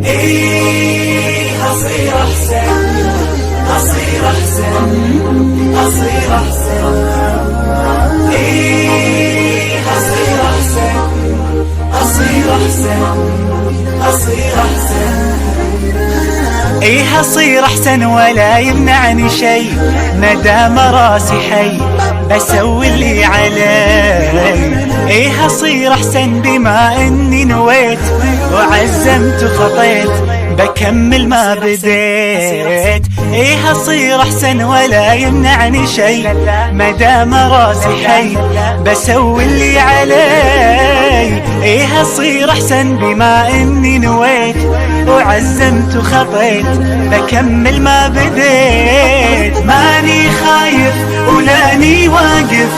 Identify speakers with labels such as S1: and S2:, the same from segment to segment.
S1: إيه هصير أحسن، هصير أحسن، هصير أحسن. إيه هصير أحسن، هصير أحسن، هصير أحسن. إيه هصير أحسن ولا يمنعني شي، مدام راسي حي بسوي اللي علي. إيه هصير أحسن بما إني نويت وعزمت وخطيت بكمل ما بديت. إيه هصير أحسن ولا يمنعني شي، مدام راسي حي بسوي اللي علي. إيه هصير أحسن بما إني نويت وعزمت وخطيت بكمل ما بديت. ماني خايف ولاني واقف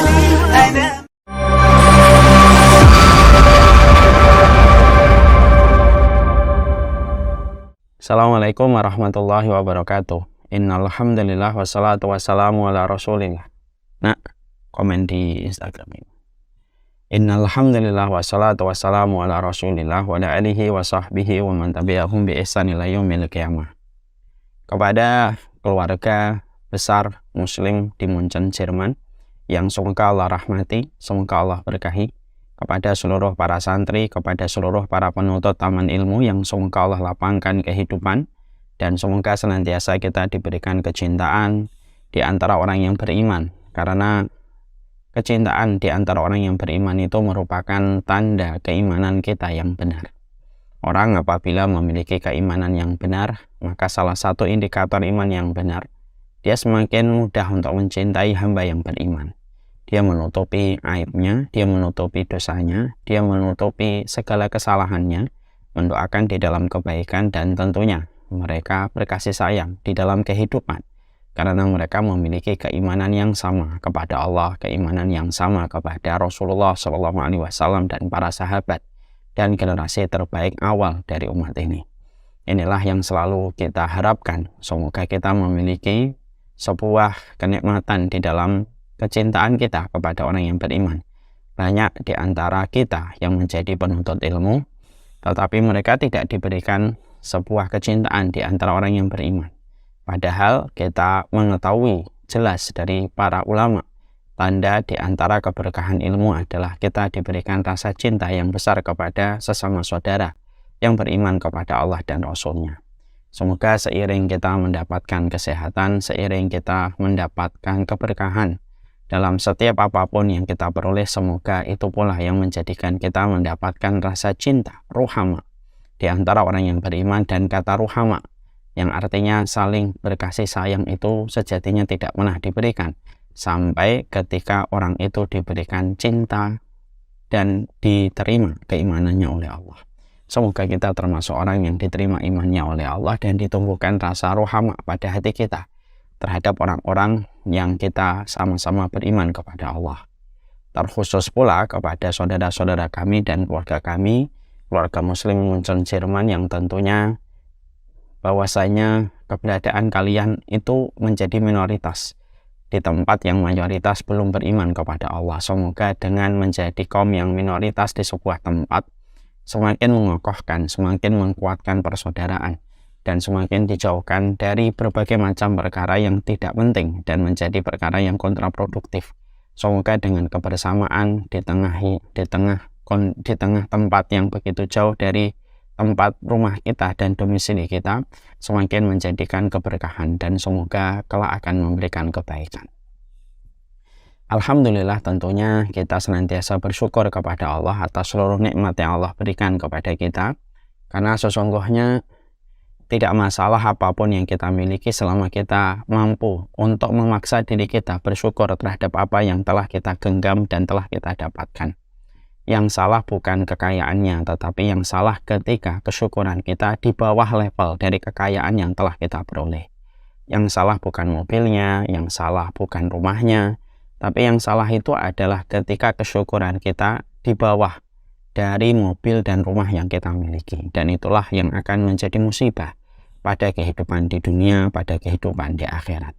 S1: أنا.
S2: Assalamualaikum warahmatullahi wabarakatuh. Innal hamdalillah wassalatu wassalamu ala rasulillah. Nah, komen di Instagram ini. Innal hamdalillah wassalatu wassalamu ala rasulillah wa ala alihi wa sahbihi wa man tabi'ahum bi ihsan ila yaumil qiyamah. Kepada keluarga besar muslim di Munchen, Jerman yang semoga Allah rahmati, semoga Allah berkahi, kepada seluruh para santri, kepada seluruh para penuntut taman ilmu yang semoga Allah lapangkan kehidupan, dan semoga senantiasa kita diberikan kecintaan di antara orang yang beriman, karena kecintaan di antara orang yang beriman itu merupakan tanda keimanan kita yang benar. Orang apabila memiliki keimanan yang benar, maka salah satu indikator iman yang benar, dia semakin mudah untuk mencintai hamba yang beriman. Dia menutupi aibnya, dia menutupi dosanya, dia menutupi segala kesalahannya, mendoakan di dalam kebaikan, dan tentunya mereka berkasih sayang di dalam kehidupan karena mereka memiliki keimanan yang sama kepada Allah, keimanan yang sama kepada Rasulullah SAW dan para sahabat dan generasi terbaik awal dari umat ini. Inilah yang selalu kita harapkan. Semoga kita memiliki sebuah kenikmatan di dalam kecintaan kita kepada orang yang beriman. Banyak di antara kita yang menjadi penuntut ilmu, tetapi mereka tidak diberikan sebuah kecintaan di antara orang yang beriman. Padahal kita mengetahui jelas dari para ulama, tanda di antara keberkahan ilmu adalah kita diberikan rasa cinta yang besar kepada sesama saudara yang beriman kepada Allah dan Rasul-Nya. Semoga seiring kita mendapatkan kesehatan, seiring kita mendapatkan keberkahan dalam setiap apapun yang kita peroleh, semoga itu pula yang menjadikan kita mendapatkan rasa cinta, ruhama, di antara orang yang beriman. Dan kata ruhama, yang artinya saling berkasih sayang, itu sejatinya tidak pernah diberikan sampai ketika orang itu diberikan cinta dan diterima keimanannya oleh Allah. Semoga kita termasuk orang yang diterima imannya oleh Allah dan ditumbuhkan rasa ruhama pada hati kita terhadap orang-orang yang kita sama-sama beriman kepada Allah. Terkhusus pula kepada saudara-saudara kami dan keluarga kami, keluarga muslim Munchen, Jerman, yang tentunya bahwasanya keberadaan kalian itu menjadi minoritas di tempat yang mayoritas belum beriman kepada Allah. Semoga dengan menjadi kaum yang minoritas di sebuah tempat semakin mengokohkan, semakin menguatkan persaudaraan, dan semakin dijauhkan dari berbagai macam perkara yang tidak penting dan menjadi perkara yang kontraproduktif. Semoga dengan kebersamaan di tengah tempat yang begitu jauh dari tempat rumah kita dan domisili kita, semakin menjadikan keberkahan, dan semoga kelak akan memberikan kebaikan. Alhamdulillah, tentunya kita senantiasa bersyukur kepada Allah atas seluruh nikmat yang Allah berikan kepada kita, karena sesungguhnya tidak masalah apapun yang kita miliki selama kita mampu untuk memaksa diri kita bersyukur terhadap apa yang telah kita genggam dan telah kita dapatkan. Yang salah bukan kekayaannya, tetapi yang salah ketika kesyukuran kita di bawah level dari kekayaan yang telah kita peroleh. Yang salah bukan mobilnya, yang salah bukan rumahnya, tapi yang salah itu adalah ketika kesyukuran kita di bawah dari mobil dan rumah yang kita miliki. Dan itulah yang akan menjadi musibah pada kehidupan di dunia, pada kehidupan di akhirat.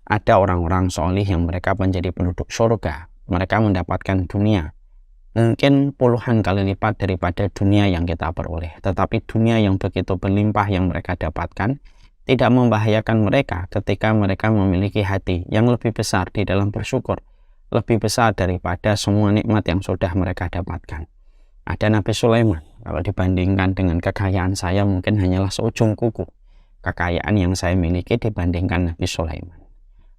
S2: Ada orang-orang solih yang mereka menjadi penduduk surga. Mereka mendapatkan dunia mungkin puluhan kali lipat daripada dunia yang kita peroleh. Tetapi dunia yang begitu berlimpah yang mereka dapatkan tidak membahayakan mereka ketika mereka memiliki hati yang lebih besar di dalam bersyukur, lebih besar daripada semua nikmat yang sudah mereka dapatkan. Ada Nabi Sulaiman, kalau dibandingkan dengan kekayaan saya mungkin hanyalah seujung kuku kekayaan yang saya miliki dibandingkan Nabi Sulaiman.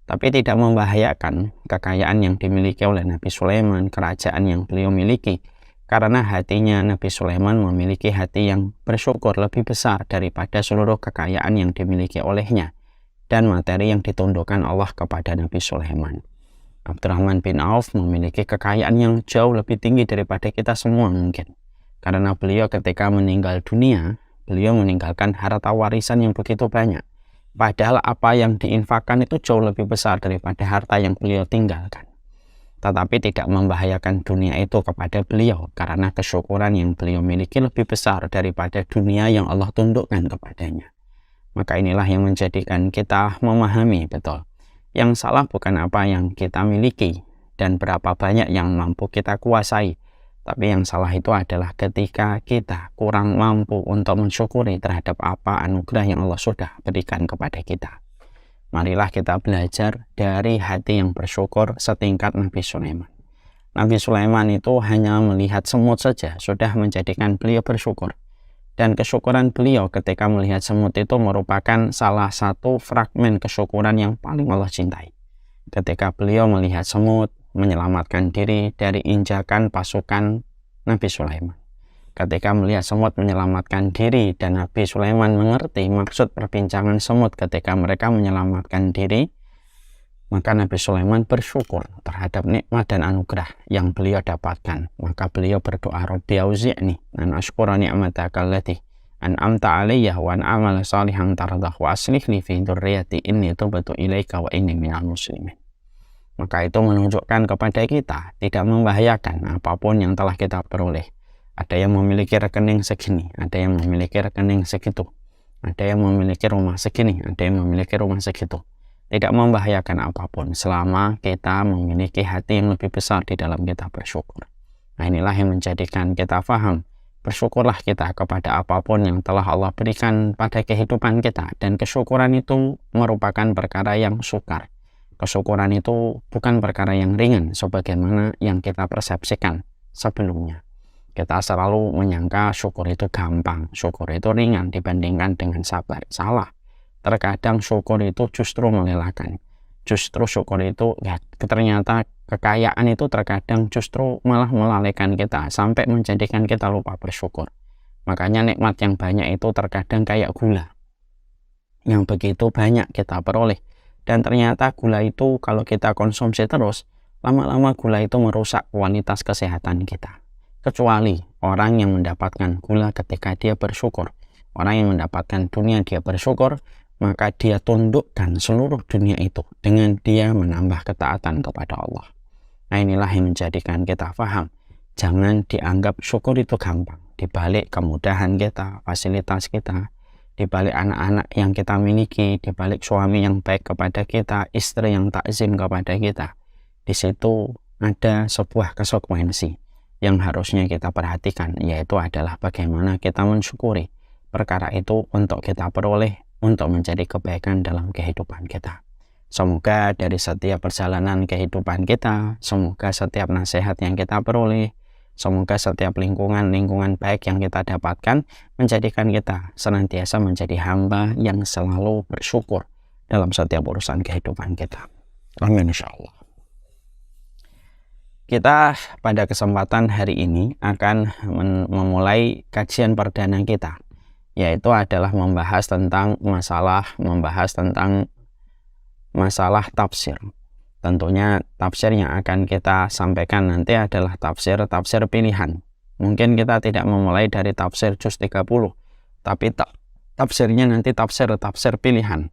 S2: Tapi tidak membahayakan kekayaan yang dimiliki oleh Nabi Sulaiman, kerajaan yang beliau miliki, karena hatinya Nabi Sulaiman memiliki hati yang bersyukur lebih besar daripada seluruh kekayaan yang dimiliki olehnya dan materi yang ditundukkan Allah kepada Nabi Sulaiman. Abdurrahman bin Auf memiliki kekayaan yang jauh lebih tinggi daripada kita semua mungkin, karena beliau ketika meninggal dunia, beliau meninggalkan harta warisan yang begitu banyak. Padahal apa yang diinfakkan itu jauh lebih besar daripada harta yang beliau tinggalkan. Tetapi tidak membahayakan dunia itu kepada beliau, karena kesyukuran yang beliau miliki lebih besar daripada dunia yang Allah tundukkan kepadanya. Maka inilah yang menjadikan kita memahami betul. Yang salah bukan apa yang kita miliki dan berapa banyak yang mampu kita kuasai. Tapi yang salah itu adalah ketika kita kurang mampu untuk mensyukuri terhadap apa anugerah yang Allah sudah berikan kepada kita. Marilah kita belajar dari hati yang bersyukur setingkat Nabi Sulaiman. Nabi Sulaiman itu hanya melihat semut saja sudah menjadikan beliau bersyukur. Dan kesyukuran beliau ketika melihat semut itu merupakan salah satu fragmen kesyukuran yang paling Allah cintai. Ketika beliau melihat semut menyelamatkan diri dari injakan pasukan Nabi Sulaiman. Ketika melihat semut menyelamatkan diri dan Nabi Sulaiman mengerti maksud perbincangan semut ketika mereka menyelamatkan diri, maka Nabi Sulaiman bersyukur terhadap nikmat dan anugerah yang beliau dapatkan. Maka beliau berdoa, Rabbi auzi'ni an ashkura ni'mataka allati an'amta 'alayya wa an a'mala salihan tardah wa aslih li fi dzurriyyati inni tubtu ilaika wa inni minal muslimin. Maka itu menunjukkan kepada kita tidak membahayakan apapun yang telah kita peroleh. Ada yang memiliki rekening segini, ada yang memiliki rekening segitu, ada yang memiliki rumah segini, ada yang memiliki rumah segitu. Tidak membahayakan apapun selama kita memiliki hati yang lebih besar di dalam kita bersyukur. Nah, inilah yang menjadikan kita faham. Bersyukurlah kita kepada apapun yang telah Allah berikan pada kehidupan kita. Dan kesyukuran itu merupakan perkara yang sukar. Kesyukuran itu bukan perkara yang ringan sebagaimana yang kita persepsikan sebelumnya. Kita selalu menyangka syukur itu gampang, syukur itu ringan dibandingkan dengan sabar. Salah. Terkadang syukur itu justru melelahkan. Justru syukur itu ternyata kekayaan itu terkadang justru malah melalaikan kita sampai menjadikan kita lupa bersyukur. Makanya nikmat yang banyak itu terkadang kayak gula yang begitu banyak kita peroleh. Dan ternyata gula itu kalau kita konsumsi terus, lama-lama gula itu merusak kualitas kesehatan kita. Kecuali orang yang mendapatkan gula ketika dia bersyukur. Orang yang mendapatkan dunia dia bersyukur, maka dia tundukkan seluruh dunia itu dengan dia menambah ketaatan kepada Allah. Nah, inilah yang menjadikan kita faham. Jangan dianggap syukur itu gampang. Di balik kemudahan kita, fasilitas kita, di balik anak-anak yang kita miliki, di balik suami yang baik kepada kita, istri yang takzim kepada kita, di situ ada sebuah konsekuensi yang harusnya kita perhatikan, yaitu adalah bagaimana kita mensyukuri perkara itu untuk kita peroleh, untuk menjadi kebaikan dalam kehidupan kita. Semoga dari setiap perjalanan kehidupan kita, semoga setiap nasihat yang kita peroleh, semoga setiap lingkungan baik yang kita dapatkan menjadikan kita senantiasa menjadi hamba yang selalu bersyukur dalam setiap urusan kehidupan kita. Amin insyaallah. Kita pada kesempatan hari ini akan memulai kajian perdana kita, yaitu adalah membahas tentang masalah tafsir. Tentunya tafsir yang akan kita sampaikan nanti adalah tafsir pilihan. Mungkin kita tidak memulai dari tafsir juz 30, tapi tafsirnya nanti tafsir pilihan.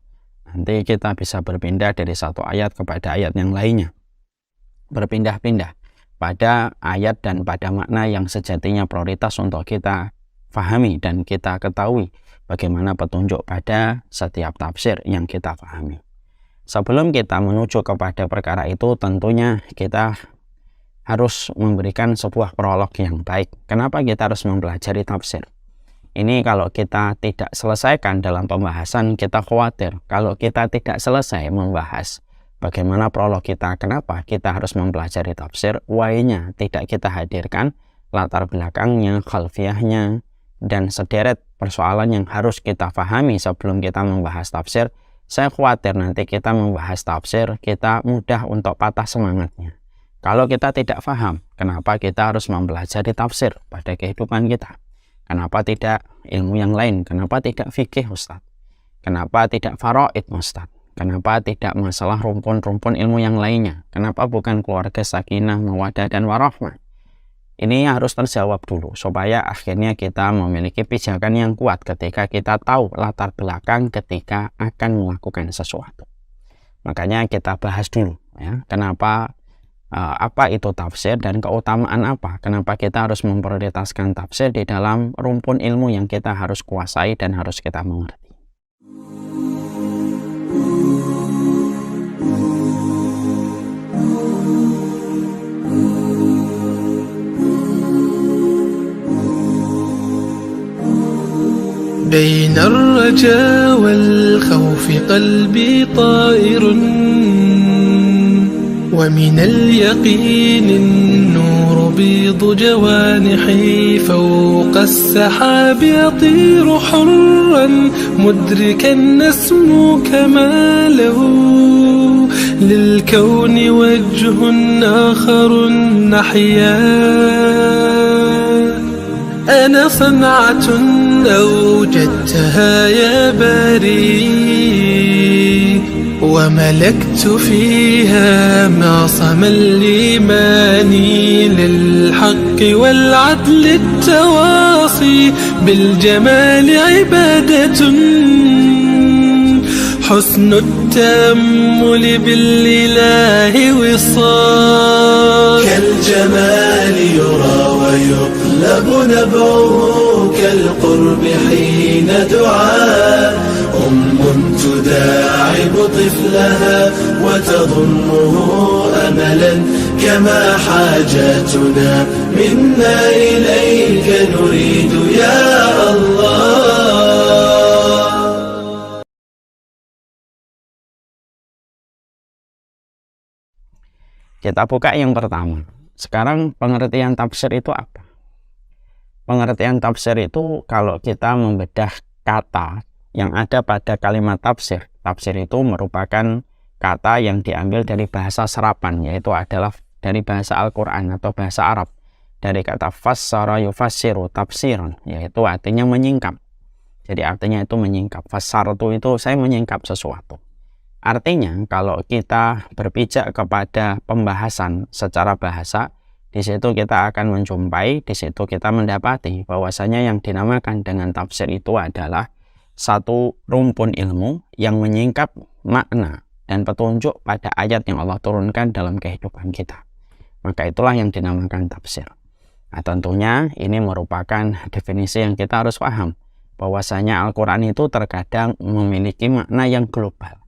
S2: Nanti kita bisa berpindah dari satu ayat kepada ayat yang lainnya. Berpindah-pindah pada ayat dan pada makna yang sejatinya prioritas untuk kita fahami dan kita ketahui bagaimana petunjuk pada setiap tafsir yang kita fahami. Sebelum kita menuju kepada perkara itu, tentunya kita harus memberikan sebuah prolog yang baik. Kenapa kita harus mempelajari tafsir? Ini kalau kita tidak selesaikan dalam pembahasan, kita khawatir kalau kita tidak selesai membahas bagaimana prolog kita, kenapa kita harus mempelajari tafsir, why-nya tidak kita hadirkan, latar belakangnya, khalfiyahnya, dan sederet persoalan yang harus kita pahami sebelum kita membahas tafsir. Saya khawatir nanti kita membahas tafsir, kita mudah untuk patah semangatnya. Kalau kita tidak paham, kenapa kita harus mempelajari tafsir pada kehidupan kita? Kenapa tidak ilmu yang lain? Kenapa tidak fikih, Ustaz? Kenapa tidak faraid, Ustaz? Kenapa tidak masalah rumpun-rumpun ilmu yang lainnya? Kenapa bukan keluarga sakinah, mawaddah, dan warahmah? Ini harus terjawab dulu, supaya akhirnya kita memiliki pijakan yang kuat ketika kita tahu latar belakang ketika akan melakukan sesuatu. Makanya kita bahas dulu, ya, kenapa, apa itu tafsir dan keutamaan apa, kenapa kita harus memprioritaskan tafsir di dalam rumpun ilmu yang kita harus kuasai dan harus kita mengerti.
S3: بين الرجاء والخوف قلبي طائر ومن اليقين النور بيض جوانحي فوق السحاب يطير حرا مدركا نسمو كماله للكون وجه آخر نحيا أنا صنعة أوجدتها يا باري وملكت فيها معصم الإيمان للحق والعدل التواصي بالجمال عبادة حسن التأمل بالإله وصال كالجمال يرى ويقلب نبعه كالقرب حين دعاء تداعب طفلها وتظنه أملا كما حاجاتنا منا إليك نريد يا الله.
S2: Kita buka yang pertama. Sekarang pengertian tafsir itu apa? Pengertian tafsir itu kalau kita membedah kata yang ada pada kalimat tafsir. Tafsir itu merupakan kata yang diambil dari bahasa serapan, yaitu adalah dari bahasa Al-Quran atau bahasa Arab. Dari kata fassara yufassiru tafsiran, yaitu artinya menyingkap. Jadi artinya itu menyingkap. Fassartu itu saya menyingkap sesuatu. Artinya kalau kita berpijak kepada pembahasan secara bahasa, di situ kita akan menjumpai, di situ kita mendapati bahwasanya yang dinamakan dengan tafsir itu adalah satu rumpun ilmu yang menyingkap makna dan petunjuk pada ayat yang Allah turunkan dalam kehidupan kita. Maka itulah yang dinamakan tafsir. Nah, tentunya ini merupakan definisi yang kita harus paham, bahwasanya Al-Quran itu terkadang memiliki makna yang global.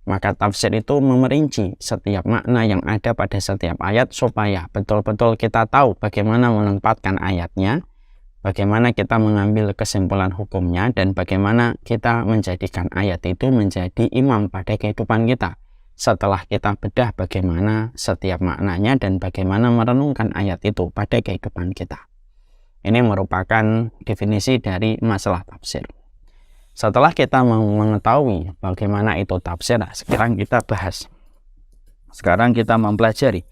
S2: Maka tafsir itu memerinci setiap makna yang ada pada setiap ayat supaya betul-betul kita tahu bagaimana menempatkan ayatnya, bagaimana kita mengambil kesimpulan hukumnya, dan bagaimana kita menjadikan ayat itu menjadi imam pada kehidupan kita. Setelah kita bedah bagaimana setiap maknanya dan bagaimana merenungkan ayat itu pada kehidupan kita. Ini merupakan definisi dari masalah tafsir. Setelah kita mengetahui bagaimana itu tafsir, sekarang kita bahas. Sekarang kita mempelajari.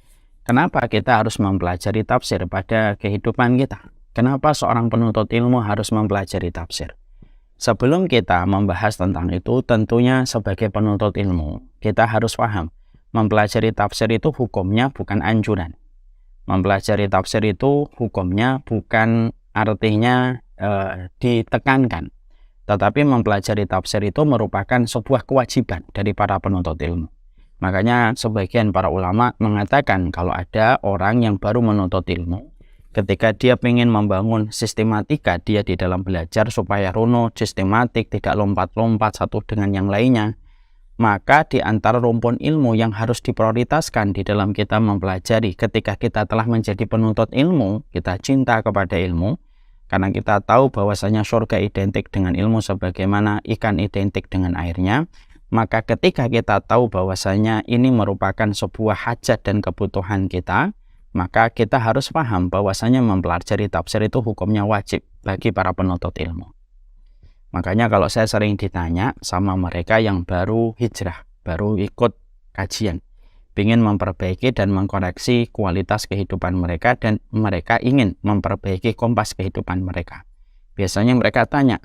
S2: Kenapa kita harus mempelajari tafsir pada kehidupan kita? Kenapa seorang penuntut ilmu harus mempelajari tafsir? Sebelum kita membahas tentang itu, tentunya sebagai penuntut ilmu, kita harus paham. Mempelajari tafsir itu hukumnya bukan anjuran. Mempelajari tafsir itu hukumnya bukan artinya ditekankan. Tetapi mempelajari tafsir itu merupakan sebuah kewajiban dari para penuntut ilmu. Makanya sebagian para ulama mengatakan kalau ada orang yang baru menuntut ilmu, ketika dia ingin membangun sistematika dia di dalam belajar supaya runut, sistematik, tidak lompat-lompat satu dengan yang lainnya, Maka di antara rumpun ilmu yang harus diprioritaskan di dalam kita mempelajari ketika kita telah menjadi penuntut ilmu, kita cinta kepada ilmu, karena kita tahu bahwasanya surga identik dengan ilmu sebagaimana ikan identik dengan airnya, maka ketika kita tahu bahwasanya ini merupakan sebuah hajat dan kebutuhan kita, maka kita harus paham bahwasanya mempelajari tafsir itu hukumnya wajib bagi para penuntut ilmu. Makanya kalau saya sering ditanya sama mereka yang baru hijrah, baru ikut kajian, ingin memperbaiki dan mengkoreksi kualitas kehidupan mereka dan mereka ingin memperbaiki kompas kehidupan mereka. Biasanya mereka tanya,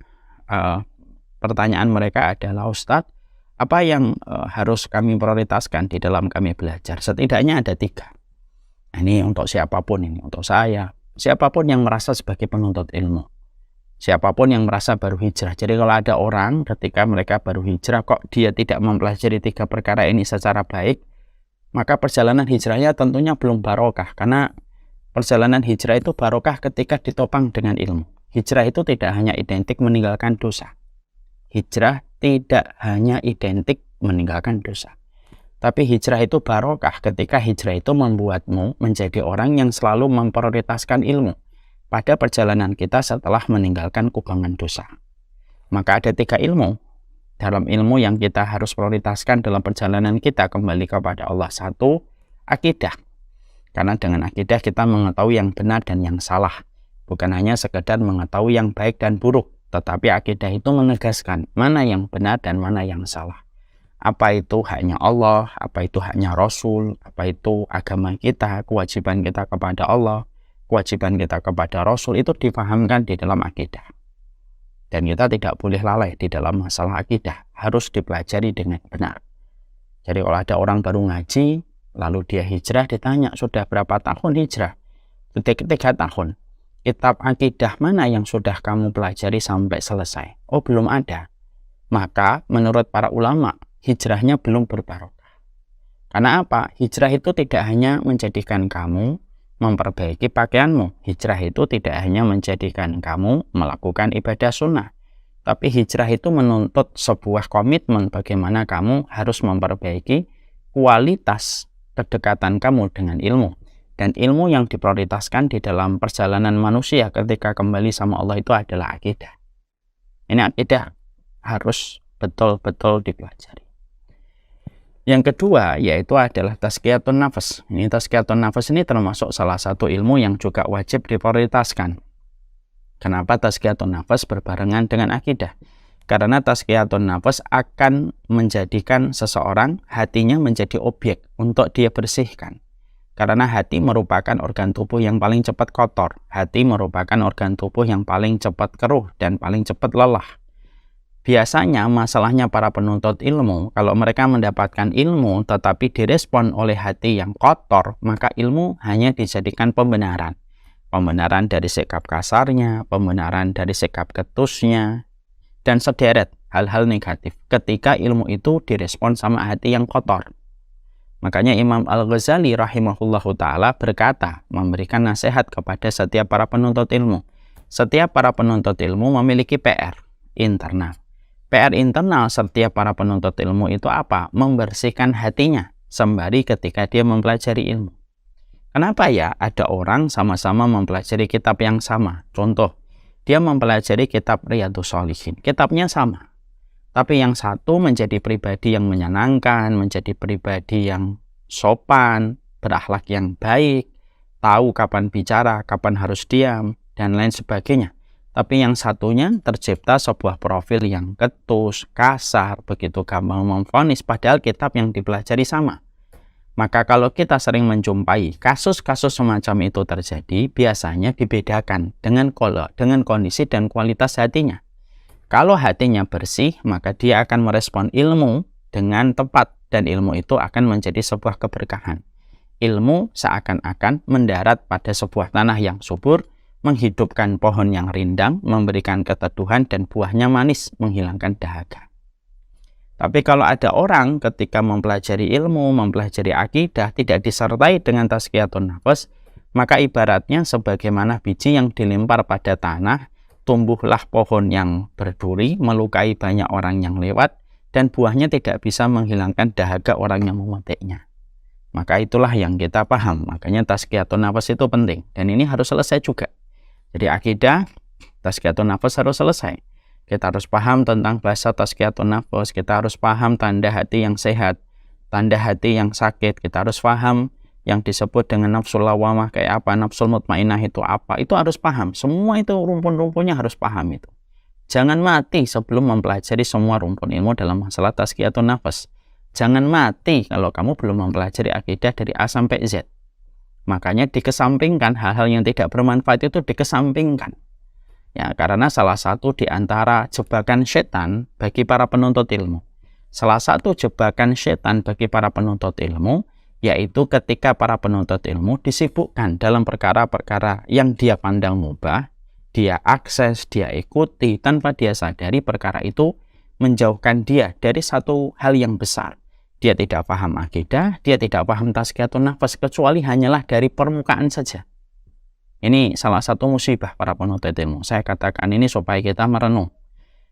S2: pertanyaan mereka adalah, Ustadz, apa yang harus kami prioritaskan di dalam kami belajar? Setidaknya ada 3. Nah, ini untuk siapapun, ini untuk saya, siapapun yang merasa sebagai penuntut ilmu. Siapapun yang merasa baru hijrah. Jadi kalau ada orang ketika mereka baru hijrah kok dia tidak mempelajari 3 perkara ini secara baik, maka perjalanan hijrahnya tentunya belum barokah. Karena perjalanan hijrah itu barokah ketika ditopang dengan ilmu. Hijrah itu tidak hanya identik meninggalkan dosa. Hijrah tidak hanya identik meninggalkan dosa. Tapi hijrah itu barokah ketika hijrah itu membuatmu menjadi orang yang selalu memprioritaskan ilmu pada perjalanan kita setelah meninggalkan kubangan dosa. Maka ada 3 ilmu dalam ilmu yang kita harus prioritaskan dalam perjalanan kita kembali kepada Allah. 1, akidah. Karena dengan akidah kita mengetahui yang benar dan yang salah. Bukan hanya sekedar mengetahui yang baik dan buruk, tetapi akidah itu menegaskan mana yang benar dan mana yang salah. Apa itu haknya Allah, apa itu haknya Rasul, apa itu agama kita, kewajiban kita kepada Allah, kewajiban kita kepada Rasul, itu dipahamkan di dalam akidah. Dan kita tidak boleh lalai di dalam masalah akidah, harus dipelajari dengan benar. Jadi kalau ada orang baru ngaji, lalu dia hijrah, ditanya, sudah berapa tahun hijrah? 3 tahun. Kitab akidah mana yang sudah kamu pelajari sampai selesai? Oh, belum ada. Maka menurut para ulama, hijrahnya belum berbarokah. Karena apa? Hijrah itu tidak hanya menjadikan kamu memperbaiki pakaianmu. Hijrah itu tidak hanya menjadikan kamu melakukan ibadah sunnah. Tapi hijrah itu menuntut sebuah komitmen bagaimana kamu harus memperbaiki kualitas kedekatan kamu dengan ilmu. Dan ilmu yang diprioritaskan di dalam perjalanan manusia ketika kembali sama Allah itu adalah akidah. Ini akidah harus betul-betul dipelajari. Yang kedua yaitu adalah tazkiyatun nafs. Ini tazkiyatun nafs ini termasuk salah satu ilmu yang juga wajib diprioritaskan. Kenapa tazkiyatun nafs berbarengan dengan akidah? Karena tazkiyatun nafs akan menjadikan seseorang hatinya menjadi objek untuk dia bersihkan. Karena hati merupakan organ tubuh yang paling cepat kotor. Hati merupakan organ tubuh yang paling cepat keruh dan paling cepat lelah. Biasanya masalahnya para penuntut ilmu, kalau mereka mendapatkan ilmu tetapi direspon oleh hati yang kotor, maka ilmu hanya dijadikan pembenaran. Pembenaran dari sikap kasarnya, pembenaran dari sikap ketusnya, dan sederet hal-hal negatif ketika ilmu itu direspon sama hati yang kotor. Makanya Imam Al-Ghazali rahimahullahu ta'ala berkata, memberikan nasihat kepada setiap para penuntut ilmu. Setiap para penuntut ilmu memiliki PR internal. PR internal setiap para penuntut ilmu itu apa? Membersihkan hatinya sembari ketika dia mempelajari ilmu. Kenapa ya ada orang sama-sama mempelajari kitab yang sama? Contoh, dia mempelajari kitab Riyadhus Shalihin. Kitabnya sama. Tapi yang satu menjadi pribadi yang menyenangkan, menjadi pribadi yang sopan, berakhlak yang baik, tahu kapan bicara, kapan harus diam, dan lain sebagainya. Tapi yang satunya tercipta sebuah profil yang ketus, kasar, begitu gampang memvonis, padahal kitab yang dipelajari sama. Maka kalau kita sering menjumpai kasus-kasus semacam itu terjadi, biasanya dibedakan dengan kondisi dan kualitas hatinya. Kalau hatinya bersih, maka dia akan merespon ilmu dengan tepat, dan ilmu itu akan menjadi sebuah keberkahan. Ilmu seakan-akan mendarat pada sebuah tanah yang subur, menghidupkan pohon yang rindang, memberikan keteduhan, dan buahnya manis, menghilangkan dahaga. Tapi kalau ada orang ketika mempelajari ilmu, mempelajari akidah, tidak disertai dengan tazkiyatun nafs, maka ibaratnya sebagaimana biji yang dilempar pada tanah, tumbuhlah pohon yang berduri, melukai banyak orang yang lewat, dan buahnya tidak bisa menghilangkan dahaga orang yang memetiknya. Maka itulah yang kita paham. Makanya tazkiyatun nafas itu penting. Dan ini harus selesai juga. Jadi akidah, tazkiyatun nafas harus selesai. Kita harus paham tentang bahasa tazkiyatun nafas. Kita harus paham tanda hati yang sehat, tanda hati yang sakit. Kita harus paham yang disebut dengan nafsul lawamah kayak apa, nafsul mutmainnah itu apa. Itu harus paham. Semua itu rumpun-rumpunnya harus paham itu. Jangan mati sebelum mempelajari semua rumpun ilmu dalam masalah tazkiyatun nafas. Jangan mati kalau kamu belum mempelajari akidah dari A sampai Z. Makanya dikesampingkan hal-hal yang tidak bermanfaat itu dikesampingkan. Ya, karena salah satu di antara jebakan setan bagi para penuntut ilmu. Salah satu jebakan setan bagi para penuntut ilmu yaitu ketika para penuntut ilmu disibukkan dalam perkara-perkara yang dia pandang mubah, dia akses, dia ikuti tanpa dia sadari perkara itu menjauhkan dia dari satu hal yang besar. Dia tidak paham akidah, dia tidak paham tazkiyatun nafas, kecuali hanyalah dari permukaan saja. Ini salah satu musibah para penuntut ilmu. Saya katakan ini supaya kita merenung.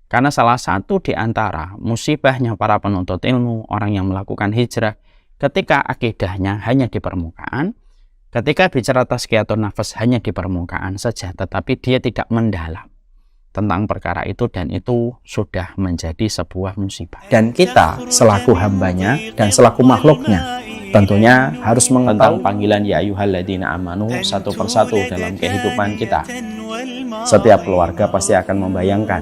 S2: Karena salah satu di antara musibahnya para penuntut ilmu, orang yang melakukan hijrah, ketika akidahnya hanya di permukaan, ketika bicara tazkiyatun nafas hanya di permukaan saja, tetapi dia tidak mendalam tentang perkara itu, dan itu sudah menjadi sebuah musibah. Dan kita selaku hambanya dan selaku makhluknya tentunya harus mengetahui panggilan ya ayyuhalladzina amanu satu persatu dalam kehidupan kita. Setiap keluarga pasti akan membayangkan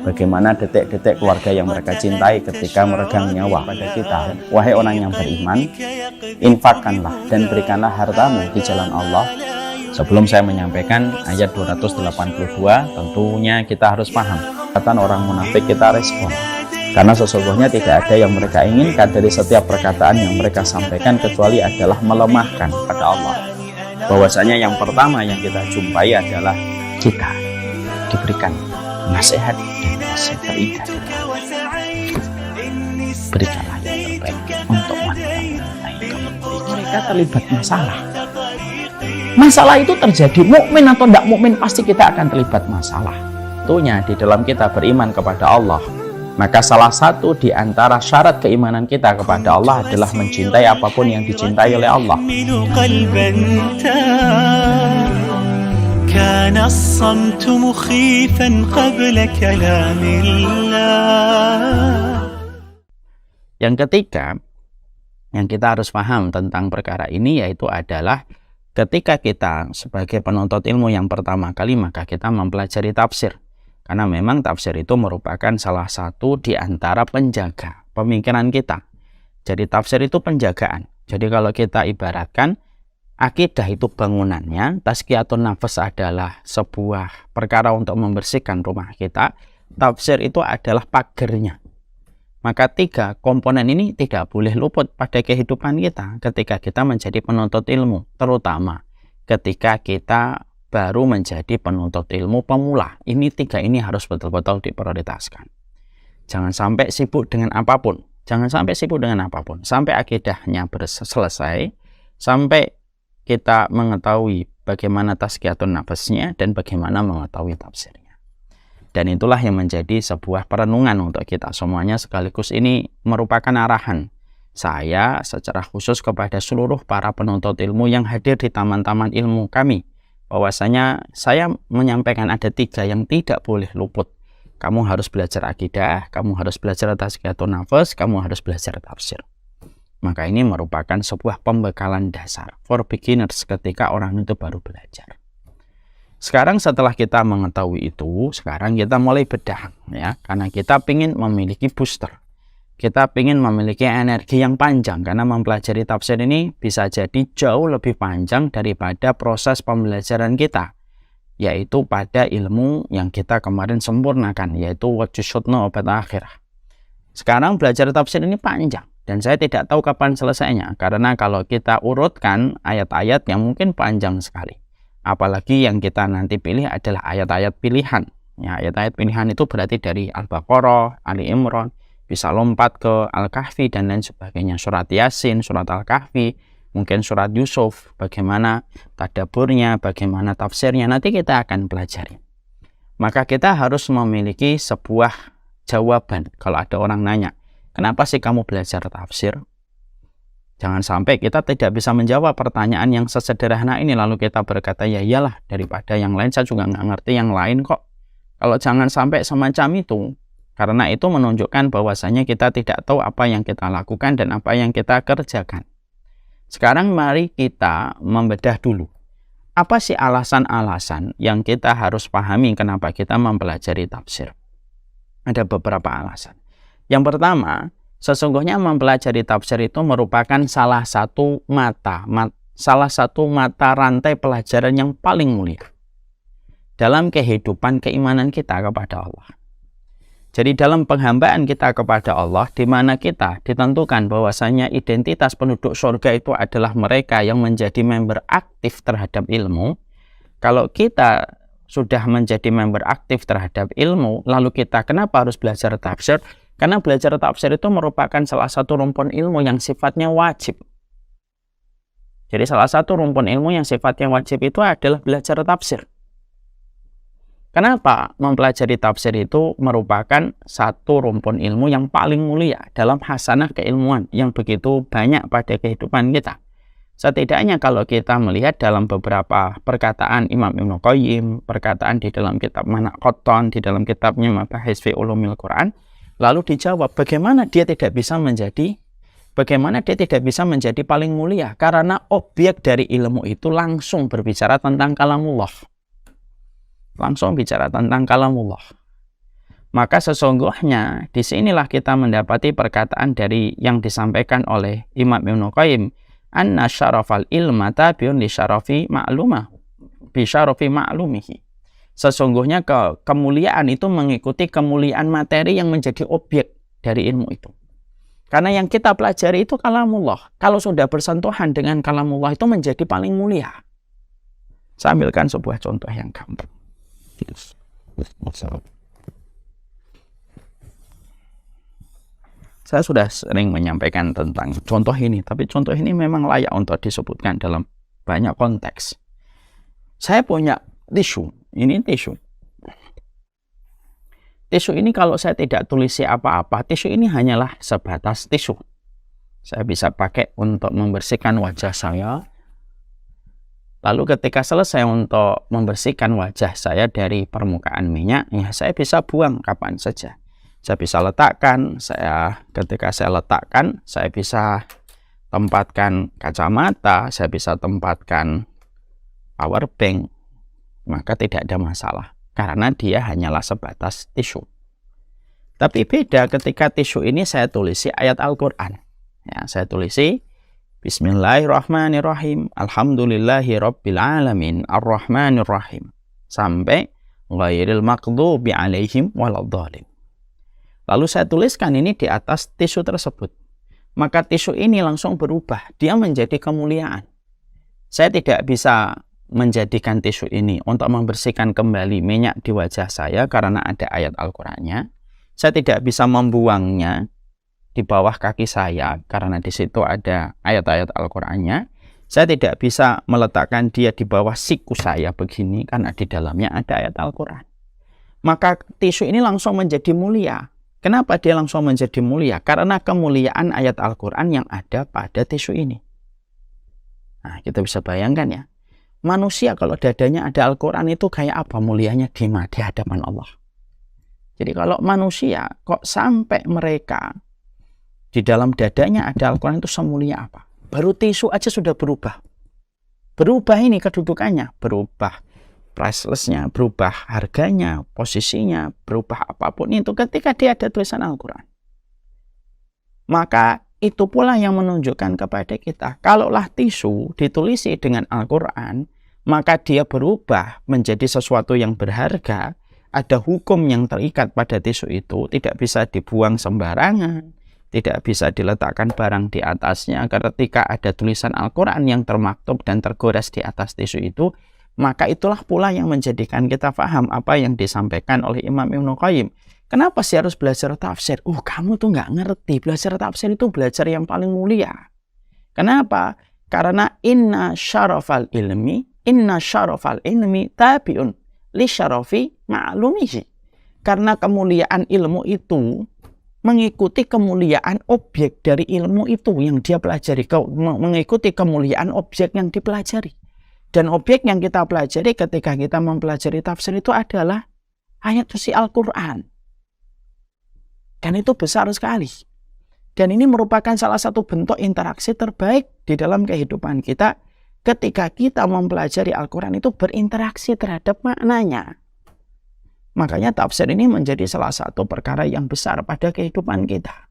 S2: bagaimana detik-detik keluarga yang mereka cintai ketika meregang nyawa pada kita. Wahai orang yang beriman, infakkanlah dan berikanlah hartamu di jalan Allah. Sebelum saya menyampaikan ayat 282, tentunya kita harus paham. Kata orang munafik kita respon. Karena sesungguhnya tidak ada yang mereka inginkan dari setiap perkataan yang mereka sampaikan kecuali adalah melemahkan pada Allah. Bahwasanya yang pertama yang kita jumpai adalah kita diberikan nasihat dan nasihat terindah. Berikanlah yang terbaik untuk wanita-wanita yang mereka terlibat masalah. Masalah itu terjadi, mukmin atau tidak mukmin pasti kita akan terlibat masalah. Tentunya di dalam kita beriman kepada Allah, maka salah satu di antara syarat keimanan kita kepada Allah adalah mencintai apapun yang dicintai oleh Allah. Yang ketiga, yang kita harus paham tentang perkara ini yaitu adalah ketika kita sebagai penuntut ilmu yang pertama kali, maka kita mempelajari tafsir. Karena memang tafsir itu merupakan salah satu di antara penjaga pemikiran kita. Jadi tafsir itu penjagaan. Jadi kalau kita ibaratkan, akidah itu bangunannya, tazkiyatun nafas adalah sebuah perkara untuk membersihkan rumah kita, tafsir itu adalah pagernya. Maka tiga komponen ini tidak boleh luput pada kehidupan kita ketika kita menjadi penuntut ilmu, terutama ketika kita baru menjadi penuntut ilmu pemula. Ini tiga ini harus betul-betul diprioritaskan. Jangan sampai sibuk dengan apapun. Jangan sampai sibuk dengan apapun. Sampai akidahnya selesai, sampai kita mengetahui bagaimana tazkiyatun nafasnya dan bagaimana mengetahui tafsirnya. Dan itulah yang menjadi sebuah perenungan untuk kita semuanya, sekaligus ini merupakan arahan saya secara khusus kepada seluruh para penuntut ilmu yang hadir di taman-taman ilmu kami, bahwasanya saya menyampaikan ada tiga yang tidak boleh luput. Kamu harus belajar akidah, kamu harus belajar tazkiyatun nafas, kamu harus belajar tafsir. Maka ini merupakan sebuah pembekalan dasar for beginners ketika orang itu baru belajar. Sekarang setelah kita mengetahui itu, sekarang kita mulai bedah ya, karena kita ingin memiliki booster. Kita ingin memiliki energi yang panjang, karena mempelajari tafsir ini bisa jadi jauh lebih panjang daripada proses pembelajaran kita, yaitu pada ilmu yang kita kemarin sempurnakan, yaitu what you should know about akhirah. Sekarang belajar tafsir ini panjang, dan saya tidak tahu kapan selesainya, karena kalau kita urutkan ayat-ayat yang mungkin panjang sekali. Apalagi yang kita nanti pilih adalah ayat-ayat pilihan. Ya, ayat-ayat pilihan itu berarti dari Al-Baqarah, Ali Imran, bisa lompat ke Al-Kahfi dan lain sebagainya. Surat Yasin, surat Al-Kahfi, mungkin surat Yusuf, bagaimana tadaburnya, bagaimana tafsirnya, nanti kita akan pelajari. Maka kita harus memiliki sebuah jawaban. Kalau ada orang nanya, Kenapa sih kamu belajar tafsir? Jangan sampai kita tidak bisa menjawab pertanyaan yang sesederhana ini, lalu kita berkata, ya iyalah, daripada yang lain saya juga nggak ngerti yang lain kok. Kalau jangan sampai semacam itu, karena itu menunjukkan bahwasanya kita tidak tahu apa yang kita lakukan dan apa yang kita kerjakan. Sekarang mari kita membedah dulu. Apa sih alasan-alasan yang kita harus pahami kenapa kita mempelajari tafsir? Ada beberapa alasan. Yang pertama, sesungguhnya mempelajari tafsir itu merupakan salah satu mata rantai pelajaran yang paling mulia dalam kehidupan keimanan kita kepada Allah. Jadi dalam penghambaan kita kepada Allah, di mana kita ditentukan bahwasanya identitas penduduk surga itu adalah mereka yang menjadi member aktif terhadap ilmu. Kalau kita sudah menjadi member aktif terhadap ilmu, lalu kita kenapa harus belajar tafsir? Karena belajar tafsir itu merupakan salah satu rumpun ilmu yang sifatnya wajib. Jadi salah satu rumpun ilmu yang sifatnya wajib itu adalah belajar tafsir. Kenapa mempelajari tafsir itu merupakan satu rumpun ilmu yang paling mulia dalam hasanah keilmuan yang begitu banyak pada kehidupan kita. Setidaknya kalau kita melihat dalam beberapa perkataan Imam Ibnu Qayyim, perkataan di dalam kitab Manak Qotton, di dalam kitabnya Mabahis fi Ulumil Quran, lalu dijawab bagaimana dia tidak bisa menjadi paling mulia, karena objek dari ilmu itu langsung berbicara tentang kalamullah. Maka sesungguhnya disinilah kita mendapati perkataan dari yang disampaikan oleh Imam Ibnu Qayyim, anna syarafal ilma tabiun li syarafi ma'lumihi. Sesungguhnya kemuliaan itu mengikuti kemuliaan materi yang menjadi objek dari ilmu itu. Karena yang kita pelajari itu kalamullah. Kalau sudah bersentuhan dengan kalamullah itu menjadi paling mulia. Saya ambilkan sebuah contoh yang gampang. Saya sudah sering menyampaikan tentang contoh ini, tapi contoh ini memang layak untuk disebutkan dalam banyak konteks. Saya punya tisu. Ini tisu. Tisu ini kalau saya tidak tulisi apa-apa, tisu ini hanyalah sebatas tisu. Saya bisa pakai untuk membersihkan wajah saya. Lalu ketika selesai untuk membersihkan wajah saya dari permukaan minyak, ya saya bisa buang kapan saja. Saya bisa letakkan, ketika saya letakkan, saya bisa tempatkan kacamata, saya bisa tempatkan power bank, maka tidak ada masalah. Karena dia hanyalah sebatas tisu. Tapi beda ketika tisu ini saya tulisi ayat Al-Quran. Ya, saya tulisi Bismillahirrahmanirrahim, Alhamdulillahi Rabbil Alamin, Ar-Rahmanirrahim, sampai Ghairil Maghdubi Alaihim Waladhdallin. Lalu saya tuliskan ini di atas tisu tersebut. Maka tisu ini langsung berubah, dia menjadi kemuliaan. Saya tidak bisa menjadikan tisu ini untuk membersihkan kembali minyak di wajah saya karena ada ayat Al-Qur'annya. Saya tidak bisa membuangnya di bawah kaki saya karena di situ ada ayat-ayat Al-Qur'annya. Saya tidak bisa meletakkan dia di bawah siku saya begini karena di dalamnya ada ayat Al-Qur'an. Maka tisu ini langsung menjadi mulia. Kenapa dia langsung menjadi mulia? Karena kemuliaan ayat Al-Qur'an yang ada pada tisu ini. Nah, kita bisa bayangkan ya. Manusia kalau dadanya ada Al-Qur'an itu kayak apa mulianya di hadapan Allah. Jadi kalau manusia kok sampai mereka di dalam dadanya ada Al-Quran itu semulia apa? Baru tisu aja sudah berubah. Berubah ini kedudukannya, berubah priceless-nya, berubah harganya, posisinya, berubah apapun itu ketika dia ada tulisan Al-Quran. Maka itu pula yang menunjukkan kepada kita, kalaulah tisu ditulisi dengan Al-Quran, maka dia berubah menjadi sesuatu yang berharga, ada hukum yang terikat pada tisu itu, tidak bisa dibuang sembarangan, tidak bisa diletakkan barang di atasnya. Ketika ada tulisan Al-Quran yang termaktub dan tergores di atas tisu itu, maka itulah pula yang menjadikan kita paham apa yang disampaikan oleh Imam Ibnu Qayyim. Kenapa sih harus belajar tafsir? Kamu tuh nggak ngerti. Belajar tafsir itu belajar yang paling mulia. Kenapa? Karena inna syarafal ilmi tabiun li syarafi ma'lumihi. Karena kemuliaan ilmu itu mengikuti kemuliaan objek dari ilmu itu yang dia pelajari, mengikuti kemuliaan objek yang dipelajari. Dan objek yang kita pelajari ketika kita mempelajari tafsir itu adalah ayat suci Al-Quran. Dan itu besar sekali. Dan ini merupakan salah satu bentuk interaksi terbaik di dalam kehidupan kita ketika kita mempelajari Al-Quran itu berinteraksi terhadap maknanya. Makanya tafsir ini menjadi salah satu perkara yang besar pada kehidupan kita.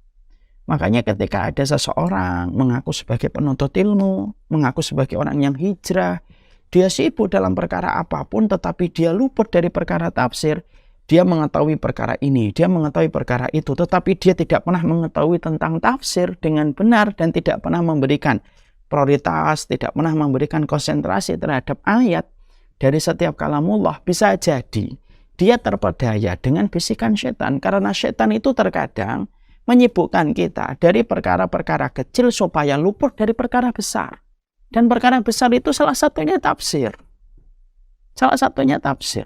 S2: Makanya ketika ada seseorang mengaku sebagai penuntut ilmu, mengaku sebagai orang yang hijrah, dia sibuk dalam perkara apapun tetapi dia luput dari perkara tafsir. Dia mengetahui perkara ini, dia mengetahui perkara itu, tetapi dia tidak pernah mengetahui tentang tafsir dengan benar dan tidak pernah memberikan prioritas, tidak pernah memberikan konsentrasi terhadap ayat dari setiap kalamullah. Bisa jadi dia terpedaya dengan bisikan setan, karena setan itu terkadang menyibukkan kita dari perkara-perkara kecil supaya luput dari perkara besar. Dan perkara besar itu salah satunya tafsir. Salah satunya tafsir.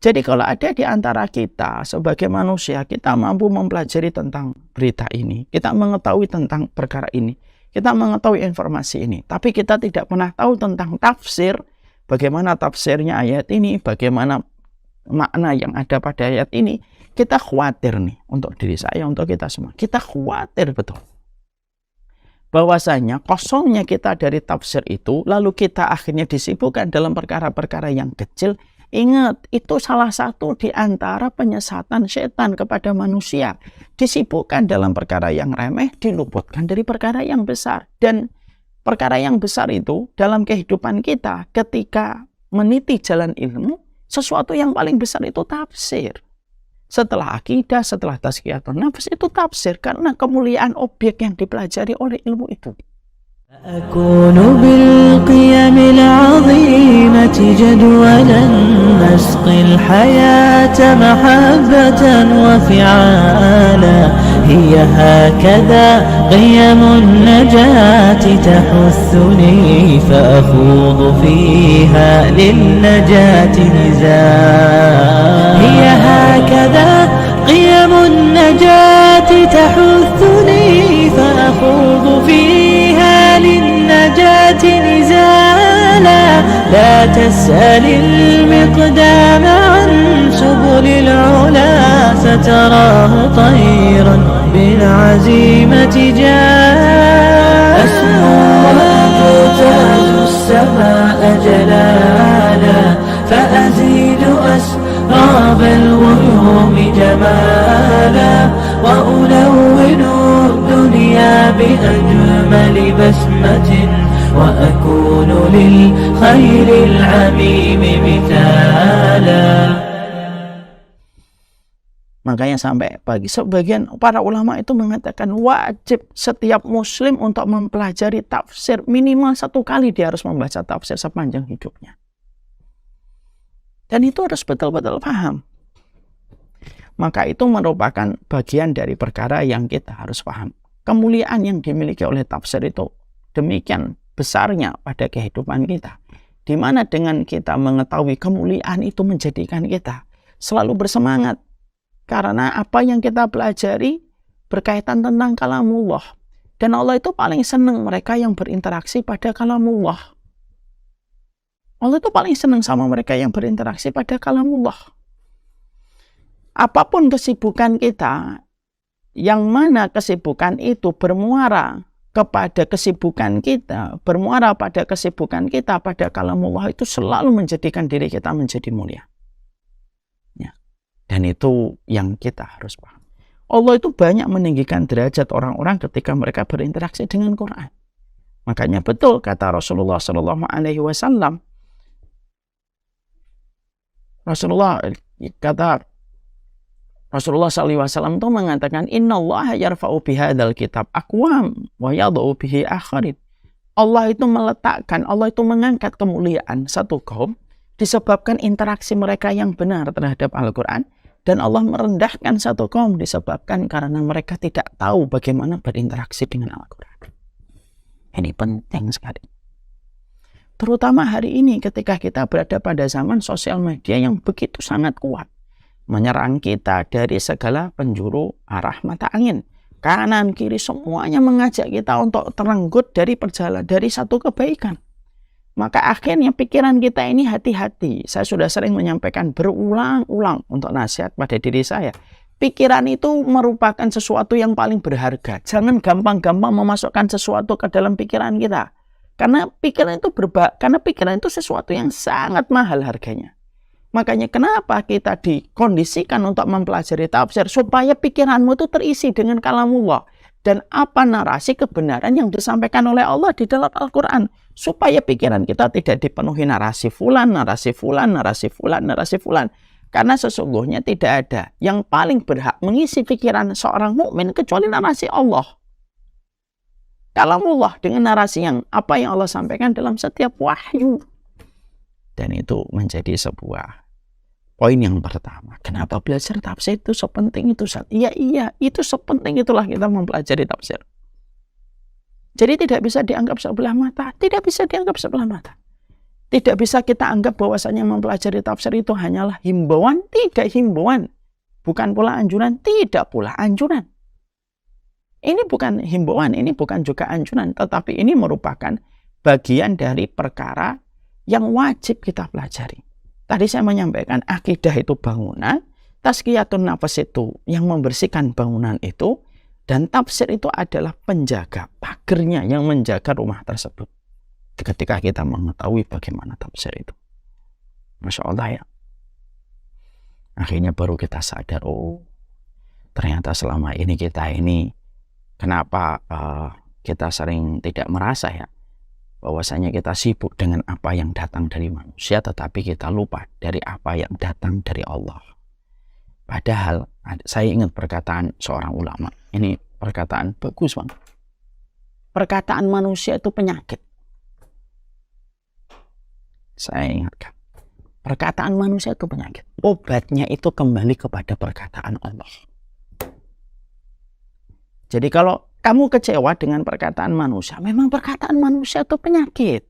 S2: Jadi kalau ada di antara kita sebagai manusia, kita mampu mempelajari tentang berita ini, kita mengetahui tentang perkara ini, kita mengetahui informasi ini, tapi kita tidak pernah tahu tentang tafsir, bagaimana tafsirnya ayat ini, bagaimana makna yang ada pada ayat ini, kita khawatir nih, untuk diri saya, untuk kita semua, kita khawatir betul bahwasanya kosongnya kita dari tafsir itu, lalu kita akhirnya disibukkan dalam perkara-perkara yang kecil. Ingat, itu salah satu di antara penyesatan setan kepada manusia. Disibukkan dalam perkara yang remeh, diluputkan dari perkara yang besar. Dan perkara yang besar itu dalam kehidupan kita ketika meniti jalan ilmu, sesuatu yang paling besar itu tafsir. Setelah akidah, setelah tazkiyatun nafs itu tafsir, karena kemuliaan objek yang dipelajari oleh ilmu itu.
S1: أكون بالقيم العظيمة جدولا نسقي الحياة محبة وفعالا هي هكذا قيم النجاة تحثني فأخوض فيها للنجاة نزالا هي هكذا قيم النجاة تحثني فأخوض فيها للنجاة نزالا لا تسأل المقدام عن سبل العلا ستراه طيرا بالعزيمة جاء أسمو تاج السماء جلالا فأزيد أسراب الغيوم جمالا وألون الدنيا بأجمل بسمة وأكون للخير العميم مثالا.
S2: Makanya sampai pagi sebagian para ulama itu mengatakan wajib setiap muslim untuk mempelajari tafsir. Minimal 1 kali dia harus membaca tafsir sepanjang hidupnya. Dan itu harus betul-betul paham. Maka itu merupakan bagian dari perkara yang kita harus paham. Kemuliaan yang dimiliki oleh tafsir itu demikian besarnya pada kehidupan kita. Di mana dengan kita mengetahui kemuliaan itu menjadikan kita selalu bersemangat. Karena apa yang kita pelajari berkaitan tentang kalamullah. Dan Allah itu paling senang mereka yang berinteraksi pada kalamullah. Allah itu paling senang sama mereka yang berinteraksi pada kalamullah. Apapun kesibukan kita, yang mana kesibukan itu bermuara kepada kesibukan kita, bermuara pada kesibukan kita pada kalamullah, itu selalu menjadikan diri kita menjadi mulia. Dan itu yang kita harus paham. Allah itu banyak meninggikan derajat orang-orang ketika mereka berinteraksi dengan Quran. Makanya betul kata Rasulullah SAW. Rasulullah SAW itu mengatakan, Innallaha yarfa'u bihadzal kitab aqwam wa yadh'u bihi akharin. Allah itu meletakkan, Allah itu mengangkat kemuliaan satu kaum disebabkan interaksi mereka yang benar terhadap Al-Quran, dan Allah merendahkan satu kaum disebabkan karena mereka tidak tahu bagaimana berinteraksi dengan Al-Quran. Ini penting sekali. Terutama hari ini ketika kita berada pada zaman sosial media yang begitu sangat kuat. menyerang kita dari segala penjuru arah mata angin. Kanan, kiri, semuanya mengajak kita untuk terenggut dari dari satu kebaikan. Maka akhirnya pikiran kita ini hati-hati. Saya sudah sering menyampaikan berulang-ulang untuk nasihat pada diri saya. Pikiran itu merupakan sesuatu yang paling berharga. Jangan gampang-gampang memasukkan sesuatu ke dalam pikiran kita. Karena pikiran itu sesuatu yang sangat mahal harganya. Makanya kenapa kita dikondisikan untuk mempelajari tafsir, supaya pikiranmu itu terisi dengan kalamullah dan apa narasi kebenaran yang disampaikan oleh Allah di dalam Al-Quran, supaya pikiran kita tidak dipenuhi narasi fulan, narasi fulan, narasi fulan, narasi fulan. Karena sesungguhnya tidak ada yang paling berhak mengisi pikiran seorang mukmin kecuali narasi Allah. Kalamullah dengan narasi yang apa yang Allah sampaikan dalam setiap wahyu. Dan itu menjadi sebuah poin yang pertama. Kenapa belajar tafsir itu sepenting itu? Iya, itu sepenting itulah kita mempelajari tafsir. Jadi tidak bisa dianggap sebelah mata. Tidak bisa dianggap sebelah mata. Tidak bisa kita anggap bahwasanya mempelajari tafsir itu hanyalah himbauan. Tidak himbauan. Bukan pula anjuran. Tidak pula anjuran. Ini bukan himbauan. Ini bukan juga anjuran. Tetapi ini merupakan bagian dari perkara yang wajib kita pelajari. Tadi saya menyampaikan akidah itu bangunan, tazkiyatun nafas itu yang membersihkan bangunan itu, dan tafsir itu adalah penjaga, pagernya yang menjaga rumah tersebut. Ketika kita mengetahui bagaimana tafsir itu. Masya Allah ya. Akhirnya baru kita sadar, oh ternyata selama ini kenapa kita sering tidak merasa ya, bahwasanya kita sibuk dengan apa yang datang dari manusia, tetapi kita lupa dari apa yang datang dari Allah. Padahal saya ingat perkataan seorang ulama. Ini perkataan bagus banget. Perkataan manusia itu penyakit. Saya ingatkan. Perkataan manusia itu penyakit. Obatnya itu kembali kepada perkataan Allah. Jadi kalau kamu kecewa dengan perkataan manusia, memang perkataan manusia itu penyakit.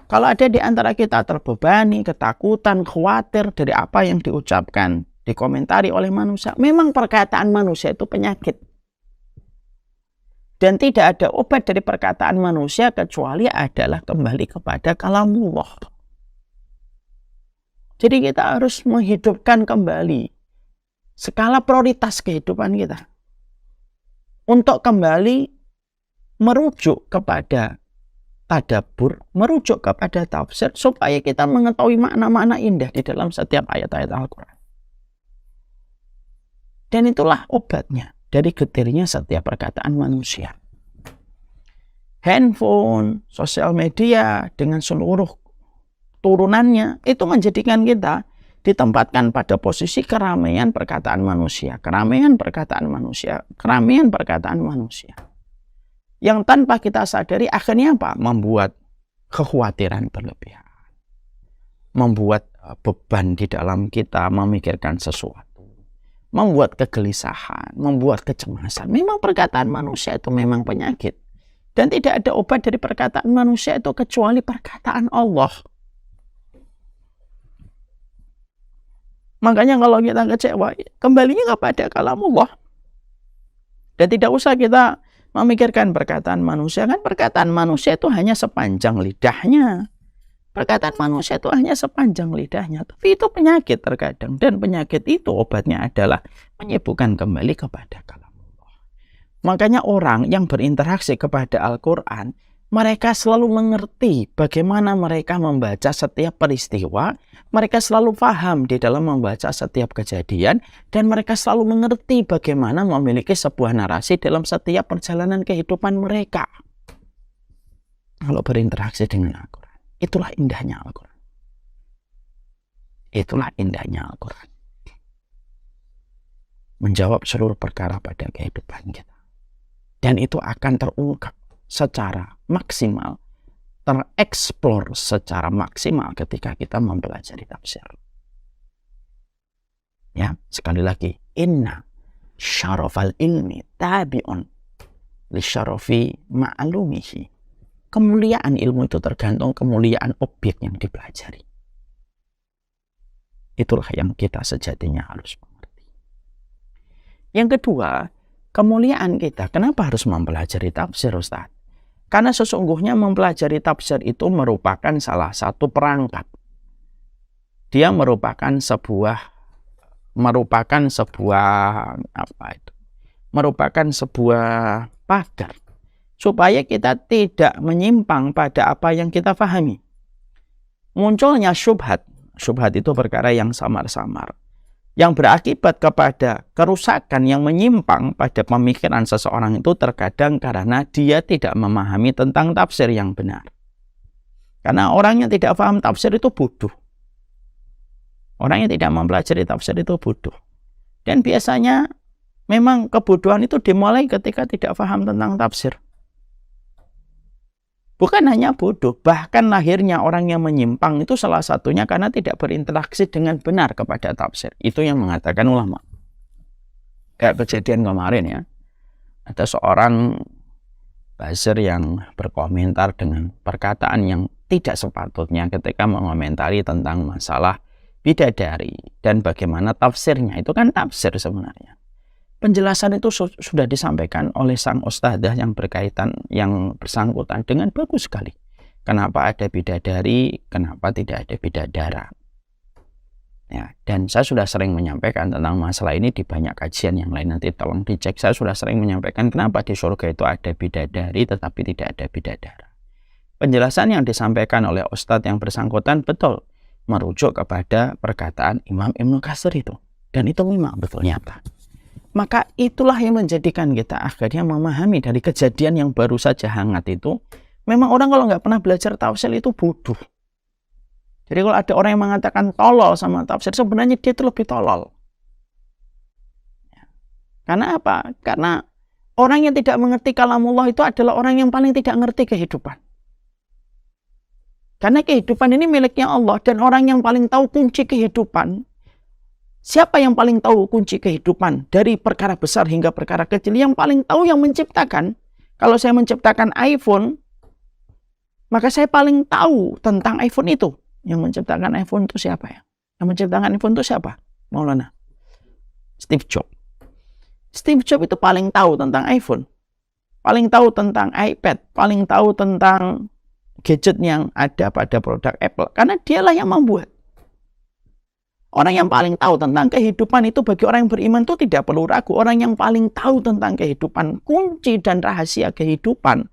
S2: Kalau ada di antara kita terbebani, ketakutan, khawatir dari apa yang diucapkan, dikomentari oleh manusia, memang perkataan manusia itu penyakit. Dan tidak ada obat dari perkataan manusia kecuali adalah kembali kepada kalamullah. Jadi kita harus menghidupkan kembali skala prioritas kehidupan kita. Untuk kembali merujuk kepada tadabbur, merujuk kepada tafsir, supaya kita mengetahui makna-makna indah di dalam setiap ayat-ayat Al-Quran. Dan itulah obatnya dari getirnya setiap perkataan manusia. Handphone, sosial media, dengan seluruh turunannya, itu menjadikan kita ditempatkan pada posisi keramaian perkataan manusia, keramaian perkataan manusia, keramaian perkataan manusia. Yang tanpa kita sadari akhirnya apa? Membuat kekhawatiran berlebihan. Membuat beban di dalam kita memikirkan sesuatu. Membuat kegelisahan, membuat kecemasan. Memang perkataan manusia itu memang penyakit. Dan tidak ada obat dari perkataan manusia itu kecuali perkataan Allah. Makanya kalau kita kecewa, kembalinya kepada kalamullah. Dan tidak usah kita memikirkan perkataan manusia. Kan perkataan manusia itu hanya sepanjang lidahnya. Perkataan manusia itu hanya sepanjang lidahnya. Tapi itu penyakit terkadang. Dan penyakit itu obatnya adalah menyibukkan kembali kepada kalamullah. Makanya orang yang berinteraksi kepada Al-Quran, mereka selalu mengerti bagaimana mereka membaca setiap peristiwa. Mereka selalu paham di dalam membaca setiap kejadian. Dan mereka selalu mengerti bagaimana memiliki sebuah narasi dalam setiap perjalanan kehidupan mereka. Kalau berinteraksi dengan Al-Quran. Itulah indahnya Al-Quran. Itulah indahnya Al-Quran. Menjawab seluruh perkara pada kehidupan kita. Dan itu akan terungkap secara maksimal, tereksplor secara maksimal ketika kita mempelajari tafsir. Ya, sekali lagi, inna syarafal ilmi tabi'un li syarafi ma'lumihi. Kemuliaan ilmu itu tergantung kemuliaan objek yang dipelajari. Itulah yang kita sejatinya harus mengerti. Yang kedua, kemuliaan kita. Kenapa harus mempelajari tafsir, Ustaz? Karena sesungguhnya mempelajari tafsir itu merupakan salah satu perangkat. Dia merupakan sebuah pagar supaya kita tidak menyimpang pada apa yang kita pahami. Munculnya syubhat itu perkara yang samar-samar, yang berakibat kepada kerusakan yang menyimpang pada pemikiran seseorang itu terkadang karena dia tidak memahami tentang tafsir yang benar. Karena orang yang tidak paham tafsir itu bodoh. Orang yang tidak mempelajari tafsir itu bodoh. Dan biasanya memang kebodohan itu dimulai ketika tidak paham tentang tafsir. Bukan hanya bodoh, bahkan lahirnya orang yang menyimpang itu salah satunya karena tidak berinteraksi dengan benar kepada tafsir. Itu yang mengatakan ulama. Kayak kejadian kemarin ya. Ada seorang buzzer yang berkomentar dengan perkataan yang tidak sepatutnya ketika mengomentari tentang masalah bidadari dan bagaimana tafsirnya. Itu kan tafsir sebenarnya. Penjelasan itu sudah disampaikan oleh sang ustadzah yang bersangkutan dengan bagus sekali. Kenapa ada bidadari, kenapa tidak ada bidadara. Ya, dan saya sudah sering menyampaikan tentang masalah ini di banyak kajian yang lain. Nanti tolong dicek. Saya sudah sering menyampaikan kenapa di surga itu ada bidadari tetapi tidak ada bidadara. Penjelasan yang disampaikan oleh ustadz yang bersangkutan betul merujuk kepada perkataan Imam Ibnu Katsir itu. Dan itu memang betul nyata. Maka itulah yang menjadikan kita akhirnya memahami dari kejadian yang baru saja hangat itu. Memang orang kalau nggak pernah belajar tafsir itu bodoh. Jadi kalau ada orang yang mengatakan tolol sama tafsir, sebenarnya dia itu lebih tolol. Karena apa? Karena orang yang tidak mengerti kalamullah itu adalah orang yang paling tidak mengerti kehidupan. Karena kehidupan ini miliknya Allah. Dan orang yang paling tahu kunci kehidupan, siapa yang paling tahu kunci kehidupan dari perkara besar hingga perkara kecil? Yang paling tahu yang menciptakan. Kalau saya menciptakan iPhone, maka saya paling tahu tentang iPhone itu. Yang menciptakan iPhone itu siapa ya? Yang menciptakan iPhone itu siapa? Maulana Steve Jobs. Steve Jobs itu paling tahu tentang iPhone, paling tahu tentang iPad, paling tahu tentang gadget yang ada pada produk Apple. Karena dialah yang membuat. Orang yang paling tahu tentang kehidupan itu bagi orang yang beriman itu tidak perlu ragu. Orang yang paling tahu tentang kehidupan, kunci dan rahasia kehidupan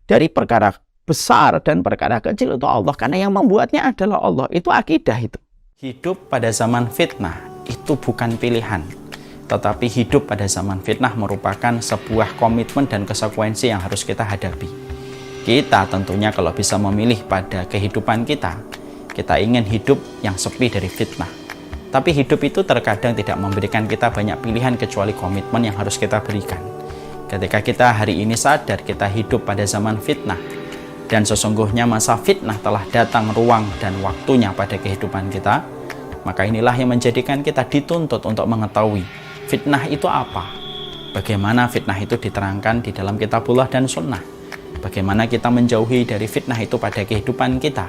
S2: dari perkara besar dan perkara kecil itu Allah. Karena yang membuatnya adalah Allah. Itu akidah itu. Hidup pada zaman fitnah itu bukan pilihan. Tetapi hidup pada zaman fitnah merupakan sebuah komitmen dan konsekuensi yang harus kita hadapi. Kita tentunya kalau bisa memilih pada kehidupan kita ingin hidup yang sepi dari fitnah. Tapi hidup itu terkadang tidak memberikan kita banyak pilihan kecuali komitmen yang harus kita berikan. Ketika kita hari ini sadar kita hidup pada zaman fitnah, dan sesungguhnya masa fitnah telah datang ruang dan waktunya pada kehidupan kita, maka inilah yang menjadikan kita dituntut untuk mengetahui fitnah itu apa. Bagaimana fitnah itu diterangkan di dalam kitabullah dan sunnah. Bagaimana kita menjauhi dari fitnah itu pada kehidupan kita.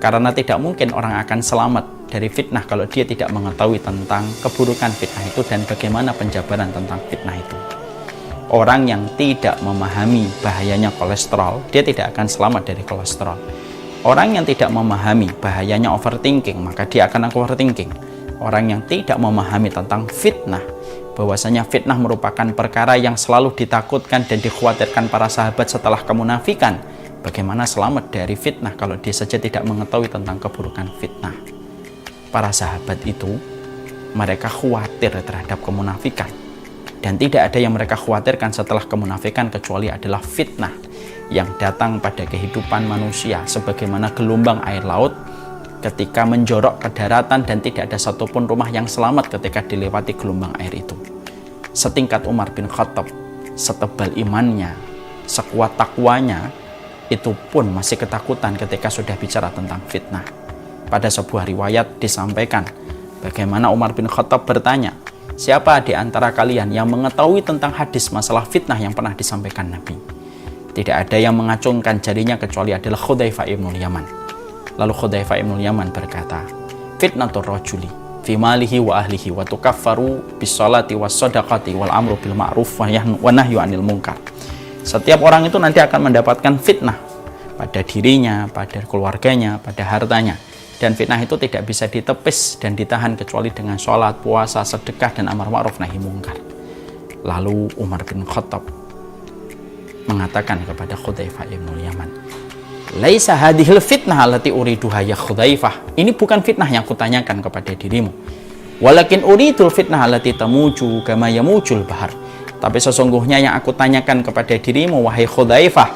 S2: Karena tidak mungkin orang akan selamat dari fitnah kalau dia tidak mengetahui tentang keburukan fitnah itu dan bagaimana penjabaran tentang fitnah itu. Orang yang tidak memahami bahayanya kolesterol, dia tidak akan selamat dari kolesterol. Orang yang tidak memahami bahayanya overthinking, maka dia akan overthinking. Orang yang tidak memahami tentang fitnah, bahwasanya fitnah merupakan perkara yang selalu ditakutkan dan dikhawatirkan para sahabat setelah kemunafikan. Bagaimana selamat dari fitnah kalau dia saja tidak mengetahui tentang keburukan fitnah? Para sahabat itu, mereka khawatir terhadap kemunafikan. Dan tidak ada yang mereka khawatirkan setelah kemunafikan kecuali adalah fitnah yang datang pada kehidupan manusia sebagaimana gelombang air laut ketika menjorok ke daratan dan tidak ada satupun rumah yang selamat ketika dilewati gelombang air itu. Setingkat Umar bin Khattab, setebal imannya, sekuat takwanya, itu pun masih ketakutan ketika sudah bicara tentang fitnah. Pada sebuah riwayat disampaikan bagaimana Umar bin Khattab bertanya, siapa di antara kalian yang mengetahui tentang hadis masalah fitnah yang pernah disampaikan Nabi? Tidak ada yang mengacungkan jarinya kecuali adalah Hudzaifah ibnul Yaman. Lalu Hudzaifah ibnul Yaman berkata, fitnatur rajuli
S4: fi malihi wa ahlihi wa tukaffaru bis sholati was shadaqati wal amru bil ma'ruf wa nahyu 'anil munkar. Setiap orang itu nanti akan mendapatkan fitnah pada dirinya, pada keluarganya, pada hartanya. Dan fitnah itu tidak bisa ditepis dan ditahan kecuali dengan sholat, puasa, sedekah, dan amar ma'ruf nahi munkar. Lalu Umar bin Khattab mengatakan kepada Hudzaifah bin Yaman, "Laisa hadhil fitnah allati uriduha ya Hudzaifah." Ini bukan fitnah yang kutanyakan kepada dirimu. Walakin uridul fitnah allati tamuju kama yamujul bahar. Tapi sesungguhnya yang aku tanyakan kepada dirimu, wahai Hudzaifah,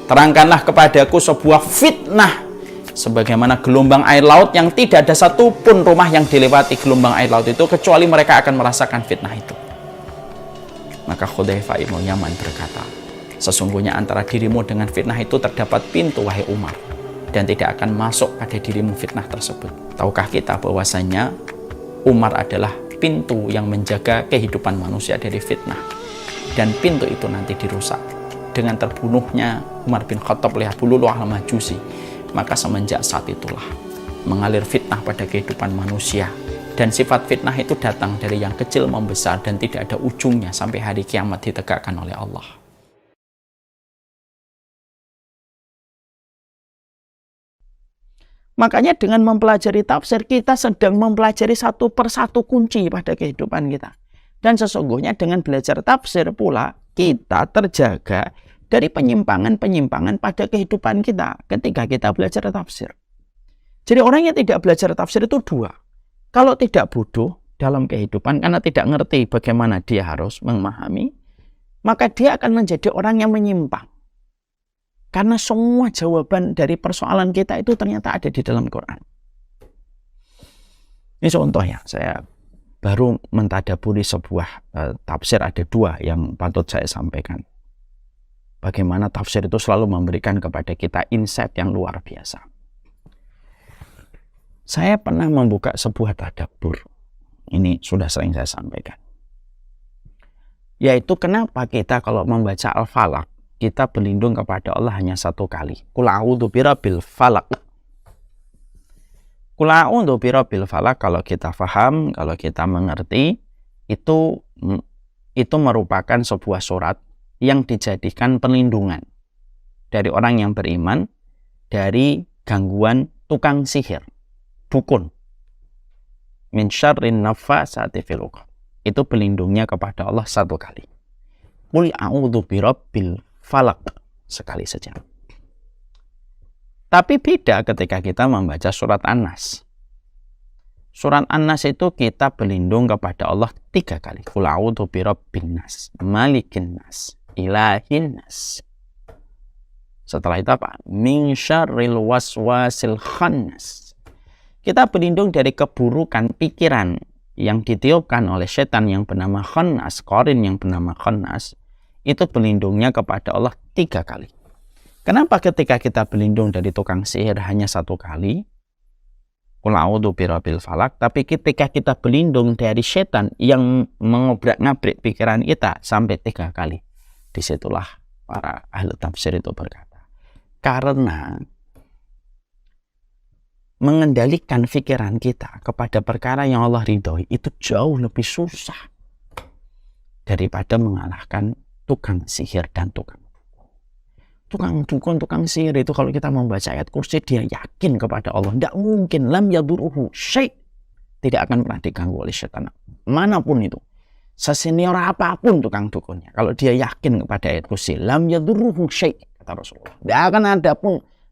S4: terangkanlah kepadaku sebuah fitnah sebagaimana gelombang air laut yang tidak ada satupun rumah yang dilewati gelombang air laut itu kecuali mereka akan merasakan fitnah itu. Maka Hudzaifah bin Yaman berkata, sesungguhnya antara dirimu dengan fitnah itu terdapat pintu, wahai Umar, dan tidak akan masuk pada dirimu fitnah tersebut. Tahukah kita bahwasanya Umar adalah pintu yang menjaga kehidupan manusia dari fitnah, dan pintu itu nanti dirusak dengan terbunuhnya Umar bin Khattab oleh Abu Lu'lu'ah al-Majusi. Maka semenjak saat itulah mengalir fitnah pada kehidupan manusia, dan sifat fitnah itu datang dari yang kecil membesar dan tidak ada ujungnya sampai hari kiamat ditegakkan oleh Allah. Makanya dengan mempelajari tafsir, kita sedang mempelajari satu persatu kunci pada kehidupan kita. Dan sesungguhnya dengan belajar tafsir pula, kita terjaga dari penyimpangan-penyimpangan pada kehidupan kita ketika kita belajar tafsir. Jadi orang yang tidak belajar tafsir itu dua. Kalau tidak bodoh dalam kehidupan karena tidak ngerti bagaimana dia harus memahami, maka dia akan menjadi orang yang menyimpang. Karena semua jawaban dari persoalan kita itu ternyata ada di dalam Quran. Ini contoh ya, saya baru mentadaburi sebuah tafsir, ada dua yang patut saya sampaikan. Bagaimana tafsir itu selalu memberikan kepada kita insight yang luar biasa. Saya pernah membuka sebuah tadabbur. Ini sudah sering saya sampaikan. Yaitu kenapa kita kalau membaca Al-Falaq, kita berlindung kepada Allah hanya satu kali. Qul a'udzu birabbil falaq. Qul a'udzu birabbil falaq, kalau kita paham, kalau kita mengerti, itu merupakan sebuah surat yang dijadikan perlindungan dari orang yang beriman dari gangguan tukang sihir, dukun. Min syarrin naffasati fil 'uqad. Itu pelindungnya kepada Allah satu kali. Qul a'udzu birabbil falaq, sekali saja. Tapi beda ketika kita membaca surat An-Nas. Surat An-Nas itu kita berlindung kepada Allah 3 kali. Qul a'udzu birabbin nas, malikin nas, ilahin nas. Setelah itu apa? Min syarril waswasil khannas. Kita berlindung dari keburukan pikiran yang ditiupkan oleh setan yang bernama khannas, qarin yang bernama khannas. Itu berlindungnya kepada Allah 3 kali. Kenapa ketika kita berlindung dari tukang sihir hanya 1 kali? Qul a'udzu birabbil falaq, tapi ketika kita berlindung dari setan yang mengobrak-ngabrik pikiran kita sampai 3 kali. Disitulah para ahli tafsir itu berkata, karena mengendalikan pikiran kita kepada perkara yang Allah ridhoi itu jauh lebih susah daripada mengalahkan tukang sihir dan tukang dukun, tukang sihir itu kalau kita membaca ayat kursi dia yakin kepada Allah, tidak mungkin lam yaduruhu syai', tidak akan pernah diganggu oleh setan manapun itu, sesenior apapun tukang dukunnya, kalau dia yakin kepada ayat kursi lam yaduruhu syai', kata Rasulullah,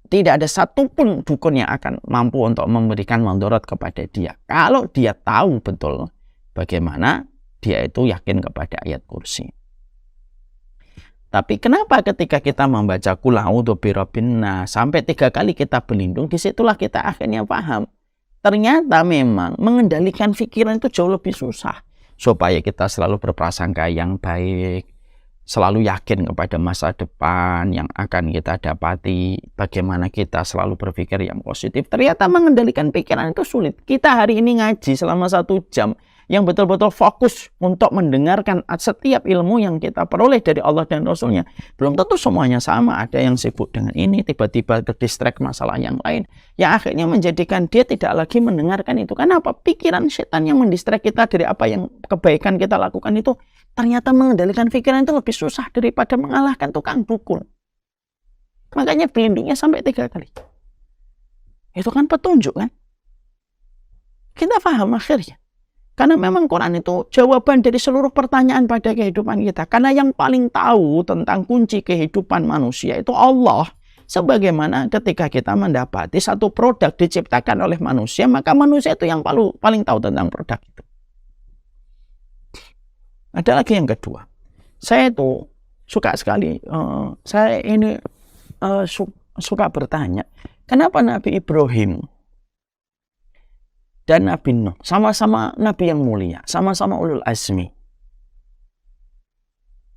S4: tidak ada satupun dukun yang akan mampu untuk memberikan mandorot kepada dia kalau dia tahu betul bagaimana dia itu yakin kepada ayat kursi. Tapi kenapa ketika kita membaca Qul a'udzu birabbin nas sampai 3 kali kita berlindung, disitulah kita akhirnya paham. Ternyata memang mengendalikan pikiran itu jauh lebih susah. Supaya kita selalu berprasangka yang baik, selalu yakin kepada masa depan yang akan kita dapati, bagaimana kita selalu berpikir yang positif. Ternyata mengendalikan pikiran itu sulit. Kita hari ini ngaji selama 1 jam, yang betul-betul fokus untuk mendengarkan setiap ilmu yang kita peroleh dari Allah dan Rasulnya. Belum tentu semuanya sama. Ada yang sibuk dengan ini, tiba-tiba ke-distract masalah yang lain, yang akhirnya menjadikan dia tidak lagi mendengarkan itu. Kenapa? Pikiran setan yang mendistract kita dari apa yang kebaikan kita lakukan itu, ternyata mengendalikan pikiran itu lebih susah daripada mengalahkan tukang dukun. Makanya berlindungnya sampai 3 kali. Itu kan petunjuk kan? Kita paham akhirnya. Karena memang Quran itu jawaban dari seluruh pertanyaan pada kehidupan kita. Karena yang paling tahu tentang kunci kehidupan manusia itu Allah. Sebagaimana ketika kita mendapati satu produk diciptakan oleh manusia, maka manusia itu yang paling tahu tentang produk itu. Ada lagi yang kedua. Saya itu suka sekali, saya ini suka bertanya, kenapa Nabi Ibrahim dan Nabi Nuh sama-sama Nabi yang mulia, sama-sama ulul azmi.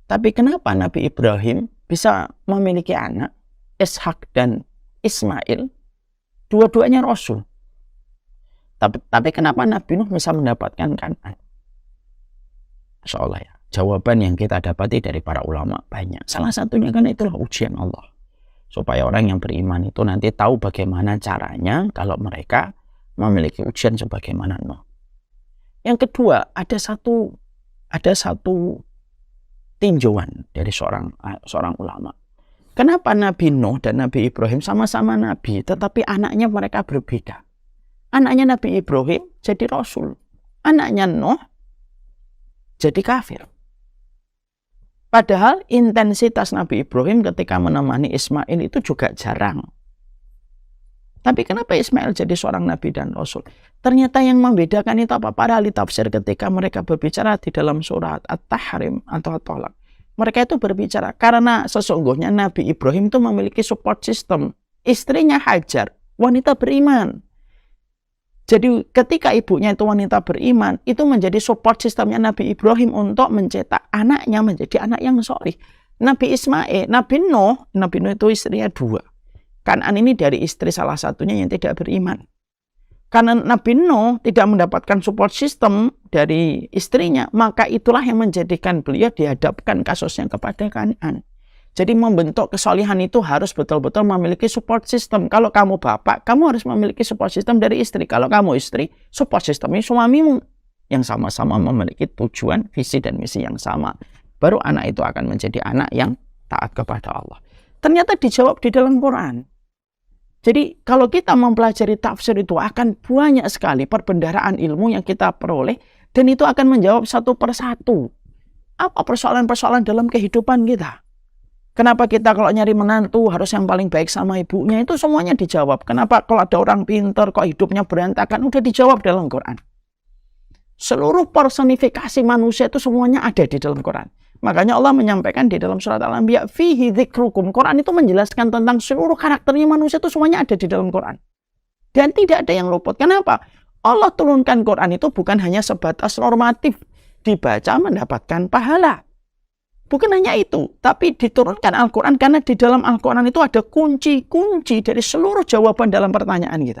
S4: Tapi kenapa Nabi Ibrahim bisa memiliki anak, Ishak dan Ismail, dua-duanya Rasul. Tapi kenapa Nabi Nuh bisa mendapatkan Kan'an? Masya Allah ya, jawaban yang kita dapati dari para ulama banyak. Salah satunya kan itulah ujian Allah. Supaya orang yang beriman itu nanti tahu bagaimana caranya kalau mereka memiliki ujian sebagaimana Nuh. Yang kedua, ada satu tinjauan dari seorang ulama. Kenapa Nabi Nuh dan Nabi Ibrahim sama-sama Nabi, tetapi anaknya mereka berbeda? Anaknya Nabi Ibrahim jadi Rasul, anaknya Nuh jadi kafir. Padahal intensitas Nabi Ibrahim ketika menemani Ismail itu juga jarang. Tapi kenapa Ismail jadi seorang Nabi dan Rasul? Ternyata yang membedakan itu apa? Para ahli tafsir ketika mereka berbicara di dalam surat At-Tahrim atau At-Tolak, mereka itu berbicara karena sesungguhnya Nabi Ibrahim itu memiliki support system. Istrinya Hajar, wanita beriman. Jadi ketika ibunya itu wanita beriman, itu menjadi support sistemnya Nabi Ibrahim untuk mencetak anaknya menjadi anak yang soleh. Nabi Ismail, Nabi Nuh itu istrinya 2. Kan'an ini dari istri salah satunya yang tidak beriman. Karena Nabi Nuh tidak mendapatkan support system dari istrinya, maka itulah yang menjadikan beliau dihadapkan kasusnya kepada Kan'an. Jadi membentuk kesolihan itu harus betul-betul memiliki support system. Kalau kamu bapak, kamu harus memiliki support system dari istri. Kalau kamu istri, support systemnya suamimu yang sama-sama memiliki tujuan, visi dan misi yang sama. Baru anak itu akan menjadi anak yang taat kepada Allah. Ternyata dijawab di dalam Quran. Jadi kalau kita mempelajari tafsir itu akan banyak sekali perbendaharaan ilmu yang kita peroleh, dan itu akan menjawab satu persatu. Apa persoalan-persoalan dalam kehidupan kita? Kenapa kita kalau nyari menantu harus yang paling baik sama ibunya? Itu semuanya dijawab. Kenapa kalau ada orang pintar kok hidupnya berantakan? Udah dijawab dalam Quran. Seluruh personifikasi manusia itu semuanya ada di dalam Quran. Makanya Allah menyampaikan di dalam surat Al-Anbiya, fihi dzikrukum. Quran itu menjelaskan tentang seluruh karakternya manusia itu semuanya ada di dalam Quran. Dan tidak ada yang luput. Kenapa? Allah turunkan Quran itu bukan hanya sebatas normatif. Dibaca mendapatkan pahala. Bukan hanya itu, tapi diturunkan Al-Quran karena di dalam Al-Quran itu ada kunci-kunci dari seluruh jawaban dalam pertanyaan kita.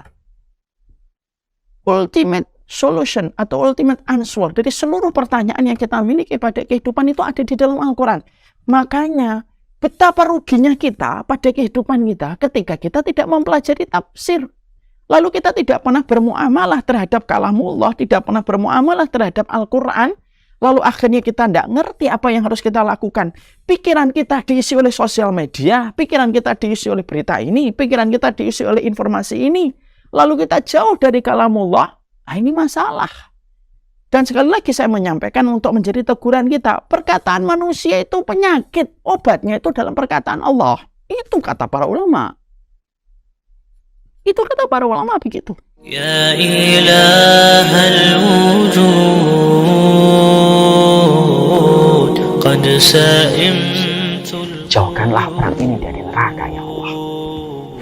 S4: Ultimate solution atau ultimate answer dari seluruh pertanyaan yang kita miliki pada kehidupan itu ada di dalam Al-Quran. Makanya betapa ruginya kita pada kehidupan kita ketika kita tidak mempelajari tafsir. Lalu kita tidak pernah bermuamalah terhadap kalamullah, tidak pernah bermuamalah terhadap Al-Quran. Lalu akhirnya kita tidak ngerti apa yang harus kita lakukan. Pikiran kita diisi oleh sosial media, pikiran kita diisi oleh berita ini, pikiran kita diisi oleh informasi ini. Lalu kita jauh dari kalamullah. Nah, ini masalah. Dan sekali lagi saya menyampaikan untuk menjadi teguran kita. Perkataan manusia itu penyakit. Obatnya itu dalam perkataan Allah. Itu kata para ulama. Itu kata para ulama begitu.
S1: Ya ilahal wujud qad sa'imtul.
S2: Jauhkanlah orang ini dari neraka ya Allah.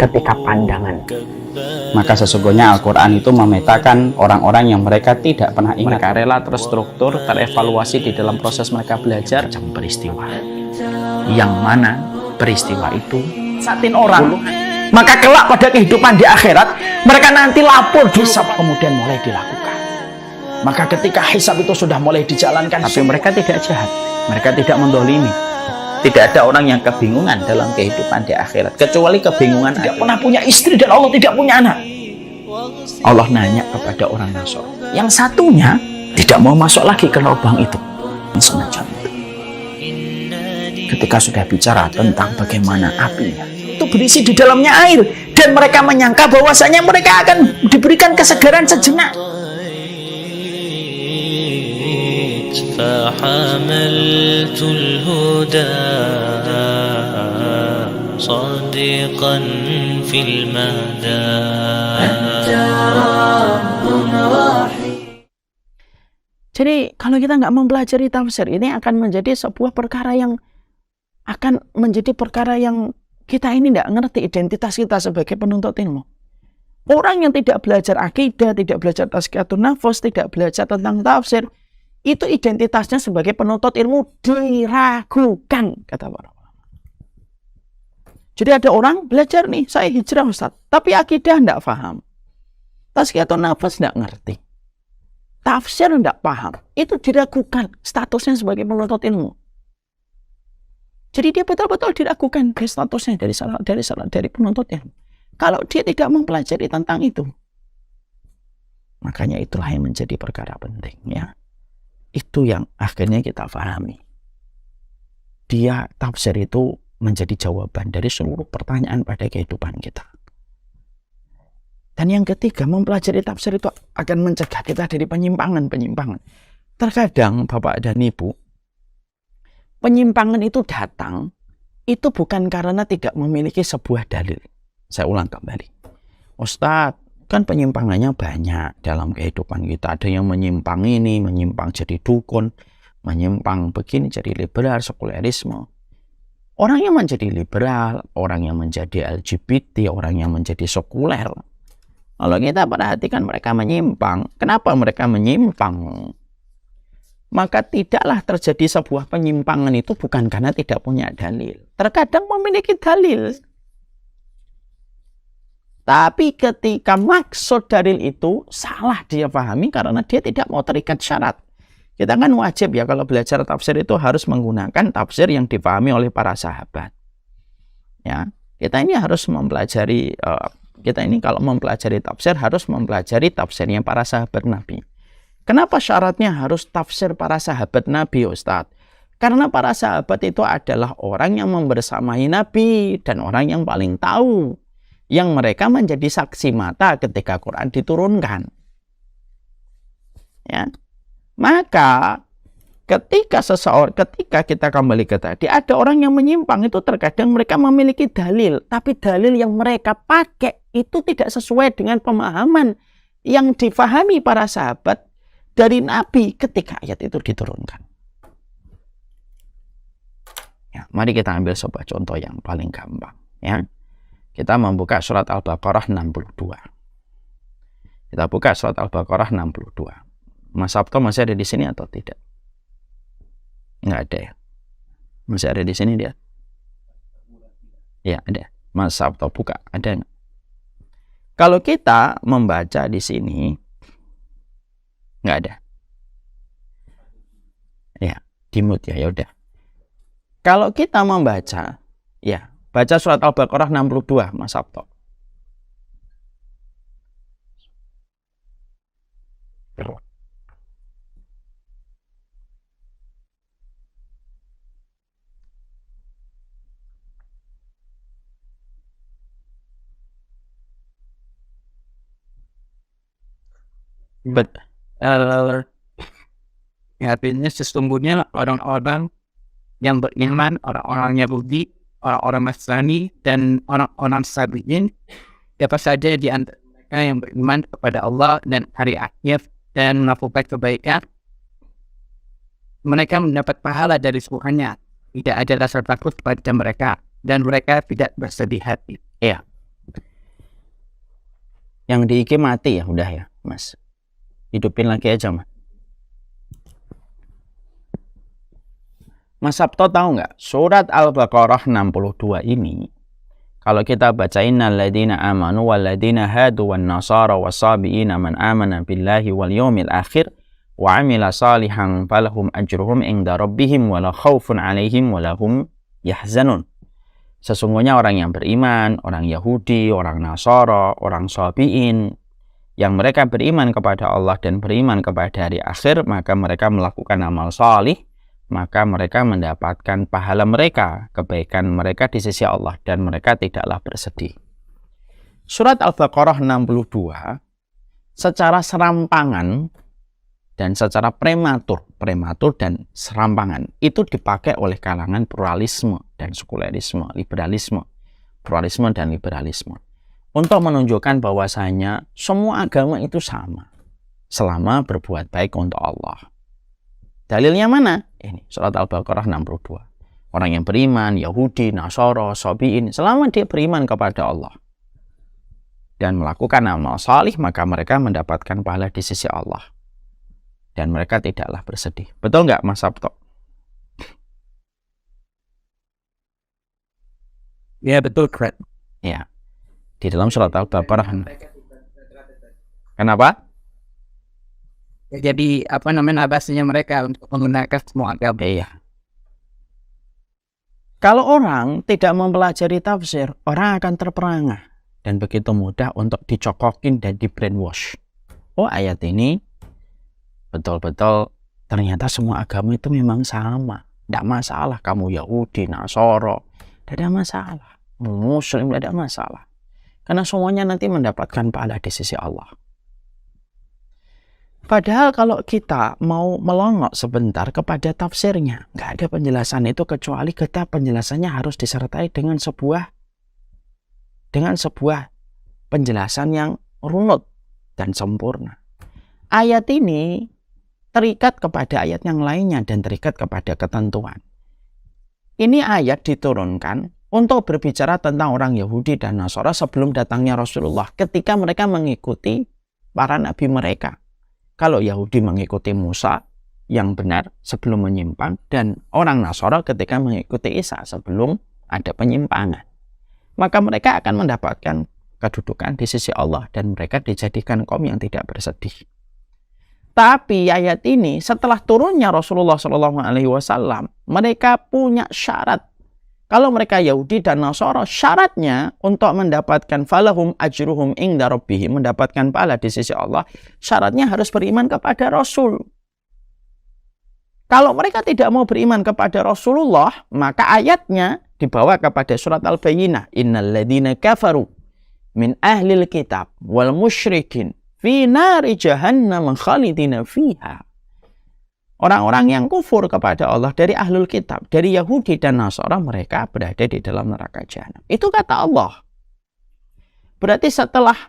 S2: Ketika pandangan,
S4: Maka sesungguhnya Al-Quran itu memetakan orang-orang yang mereka tidak pernah ingat. Mereka rela terstruktur, terevaluasi di dalam proses mereka belajar. Peristiwa yang mana peristiwa itu satin orang. Maka kelak pada kehidupan di akhirat, mereka nanti lapor dosa kemudian mulai dilakukan. Maka ketika hisab itu sudah mulai dijalankan, tapi mereka tidak jahat, mereka tidak mendolimi. Tidak ada orang yang kebingungan dalam kehidupan di akhirat, kecuali kebingungan tidak pernah punya istri dan Allah tidak punya anak. Allah nanya kepada orang Nasrani, yang satunya tidak mau masuk lagi ke lubang itu. Semacam itu. Ketika sudah bicara tentang bagaimana apinya itu berisi di dalamnya air, dan mereka menyangka bahwasanya mereka akan diberikan kesegaran sejenak.
S1: فحملت الهدى صادقا في المدى.
S4: Jadi kalau kita nggak mempelajari tafsir ini akan menjadi sebuah perkara yang kita ini nggak ngerti identitas kita sebagai penuntut ilmu. Orang yang tidak belajar akidah, tidak belajar tazkiyatun nafs, tidak belajar tentang tafsir, itu identitasnya sebagai penuntut ilmu diragukan, kata para ulama. Jadi ada orang belajar nih, saya hijrah Ustaz, tapi akidah enggak paham, tazkiyatun nafs enggak ngerti, tafsir enggak paham, itu diragukan statusnya sebagai penuntut ilmu. Jadi dia betul-betul diragukan dari statusnya dari penuntut ilmu. Kalau dia tidak mempelajari tentang itu, makanya itulah yang menjadi perkara penting, ya. Itu yang akhirnya kita pahami. Dia tafsir itu menjadi jawaban dari seluruh pertanyaan pada kehidupan kita. Dan yang ketiga, mempelajari tafsir itu akan mencegah kita dari penyimpangan. Terkadang Bapak dan Ibu, penyimpangan itu datang, itu bukan karena tidak memiliki sebuah dalil. Saya ulang kembali. Ustadz, kan penyimpangannya banyak dalam kehidupan kita. Ada yang menyimpang ini, menyimpang jadi dukun, menyimpang begini jadi liberal, sekulerisme. Orang yang menjadi liberal, orang yang menjadi LGBT, orang yang menjadi sekuler. Kalau kita perhatikan mereka menyimpang. Kenapa mereka menyimpang? Maka tidaklah terjadi sebuah penyimpangan itu bukan karena tidak punya dalil. Terkadang memiliki dalil. Tapi ketika maksud dalil itu salah dia pahami karena dia tidak mau terikat syarat. Kita kan wajib ya kalau belajar tafsir itu harus menggunakan tafsir yang dipahami oleh para sahabat. Ya, kita ini harus mempelajari kalau mempelajari tafsir harus mempelajari tafsirnya para sahabat Nabi. Kenapa syaratnya harus tafsir para sahabat Nabi, Ustadz? Karena para sahabat itu adalah orang yang membersamai Nabi dan orang yang paling tahu, yang mereka menjadi saksi mata ketika Quran diturunkan. Ya. Maka ketika kita kembali ke tadi, ada orang yang menyimpang itu terkadang mereka memiliki dalil, tapi dalil yang mereka pakai itu tidak sesuai dengan pemahaman yang difahami para sahabat dari Nabi ketika ayat itu diturunkan. Ya, mari kita ambil sebuah contoh yang paling gampang, ya. Kita membuka surat Al-Baqarah 62. Kita buka surat Al-Baqarah 62. Mas Sabto masih ada di sini atau tidak? Enggak ada ya? Masih ada di sini dia? Ya, ada. Mas Sabto buka, ada enggak? Kalau kita membaca di sini, enggak ada. Ya, di mute ya, udah. Kalau kita membaca, ya, baca surat Al-Baqarah 62, Mas Sabto.
S5: Artinya sesungguhnya orang-orang yang beriman, orang-orang Yahudi, orang-orang Nasrani, dan orang-orang Sabi'in, siapa saja di antara mereka yang beriman kepada Allah dan hari akhir dan melakukan kebaikan, mereka mendapat pahala dari Tuhannya. Tidak ada rasa takut pada mereka, dan mereka tidak bersedih hati.
S4: Iya. Yang di IG mati ya, udah ya, Mas. Hidupin lagi aja, Mas. Mas Sabto tahu nggak? Surat Al-Baqarah 62 ini, kalau kita baca innal ladzina amanu wal ladzina hadu wan nasara wasabiina man amana billahi wal yaumil akhir
S2: wa 'amila salihan falahum ajruhum 'inda rabbihim wala khaufun 'alaihim wala hum yahzanun. Sesungguhnya orang yang beriman, orang Yahudi, orang Nasara, orang Sabi'in, yang mereka beriman kepada Allah dan beriman kepada hari akhir, maka mereka melakukan amal salih, maka mereka mendapatkan pahala mereka, kebaikan mereka di sisi Allah, dan mereka tidaklah bersedih. Surat Al-Baqarah 62 secara serampangan dan secara prematur dan serampangan itu dipakai oleh kalangan pluralisme dan sekulerisme, liberalisme, pluralisme dan liberalisme, untuk menunjukkan bahwasanya semua agama itu sama selama berbuat baik untuk Allah. Dalilnya mana? Ini surat Al-Baqarah 62. Orang yang beriman, Yahudi, Nasara, Sabi'in, selama dia beriman kepada Allah dan melakukan amal salih, maka mereka mendapatkan pahala di sisi Allah dan mereka tidaklah bersedih. Betul nggak, Mas Sabto?
S5: Ya, betul, Fred.
S2: Ya. Di dalam surat Al-Baqarah. Kenapa?
S5: Jadi bahasanya mereka untuk menggunakan semua agama.
S2: Iya. Kalau orang tidak mempelajari tafsir, orang akan terperangah dan begitu mudah untuk dicokokin dan di brainwash. Oh, ayat ini betul-betul ternyata semua agama itu memang sama. Tidak masalah kamu Yahudi, Nasara, tidak ada masalah. Muslim tidak ada masalah. Karena semuanya nanti mendapatkan pahala di sisi Allah. Padahal kalau kita mau melongok sebentar kepada tafsirnya, nggak ada penjelasan itu kecuali kita penjelasannya harus disertai dengan sebuah penjelasan yang runut dan sempurna. Ayat ini terikat kepada ayat yang lainnya dan terikat kepada ketentuan. Ini ayat diturunkan untuk berbicara tentang orang Yahudi dan Nasara sebelum datangnya Rasulullah, ketika mereka mengikuti para nabi mereka. Kalau Yahudi mengikuti Musa yang benar sebelum menyimpang, dan orang Nasara ketika mengikuti Isa sebelum ada penyimpangan, maka mereka akan mendapatkan kedudukan di sisi Allah dan mereka dijadikan kaum yang tidak bersedih. Tapi ayat ini setelah turunnya Rasulullah SAW, mereka punya syarat. Kalau mereka Yahudi dan Nasara, syaratnya untuk mendapatkan falahum ajruhum inda rabbihim, mendapatkan pahala di sisi Allah, syaratnya harus beriman kepada Rasul. Kalau mereka tidak mau beriman kepada Rasulullah, maka ayatnya dibawa kepada surat Al-Bayyinah. Innal ladzina kafaru min ahlil kitab wal musyrikin fi nari jahannam khalidina fiha. Orang-orang yang kufur kepada Allah dari ahlul kitab, dari Yahudi dan Nasara, mereka berada di dalam neraka jahanam. Itu kata Allah. Berarti setelah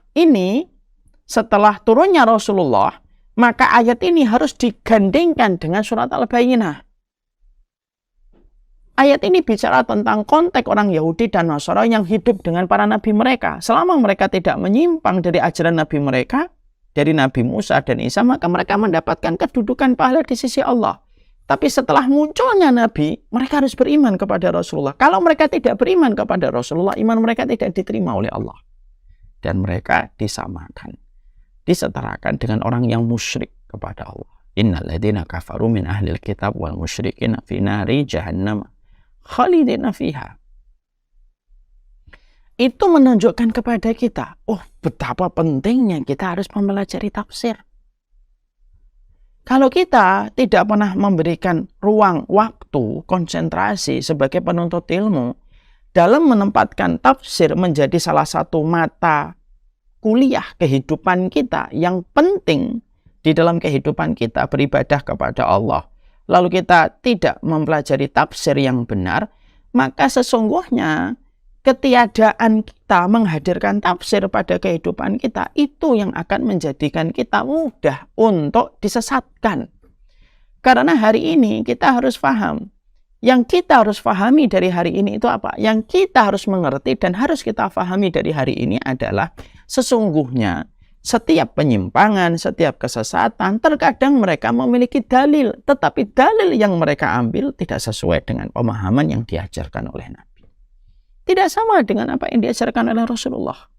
S2: turunnya Rasulullah, maka ayat ini harus digandengkan dengan surat Al-Bayyinah. Ayat ini bicara tentang konteks orang Yahudi dan Nasara yang hidup dengan para nabi mereka. Selama mereka tidak menyimpang dari ajaran nabi mereka, dari Nabi Musa dan Isa, maka mereka mendapatkan kedudukan pahala di sisi Allah. Tapi setelah munculnya Nabi, mereka harus beriman kepada Rasulullah. Kalau mereka tidak beriman kepada Rasulullah, iman mereka tidak diterima oleh Allah. Dan mereka disamakan, disetarakan dengan orang yang musyrik kepada Allah. Innal ladzina kafaru min ahlil kitab wal musyrikin fi nari jahannam khalidina fiha. Itu menunjukkan kepada kita, betapa pentingnya kita harus mempelajari tafsir. Kalau kita tidak pernah memberikan ruang, waktu, konsentrasi sebagai penuntut ilmu dalam menempatkan tafsir menjadi salah satu mata kuliah kehidupan kita yang penting di dalam kehidupan kita beribadah kepada Allah, lalu kita tidak mempelajari tafsir yang benar, maka sesungguhnya ketiadaan kita menghadirkan tafsir pada kehidupan kita itu yang akan menjadikan kita mudah untuk disesatkan. Karena hari ini kita harus paham, yang kita harus pahami dari hari ini itu apa? Yang kita harus mengerti dan harus kita pahami dari hari ini adalah sesungguhnya setiap penyimpangan, setiap kesesatan, terkadang mereka memiliki dalil, tetapi dalil yang mereka ambil tidak sesuai dengan pemahaman yang diajarkan oleh Nabi. Tidak sama dengan apa yang diajarkan oleh Rasulullah.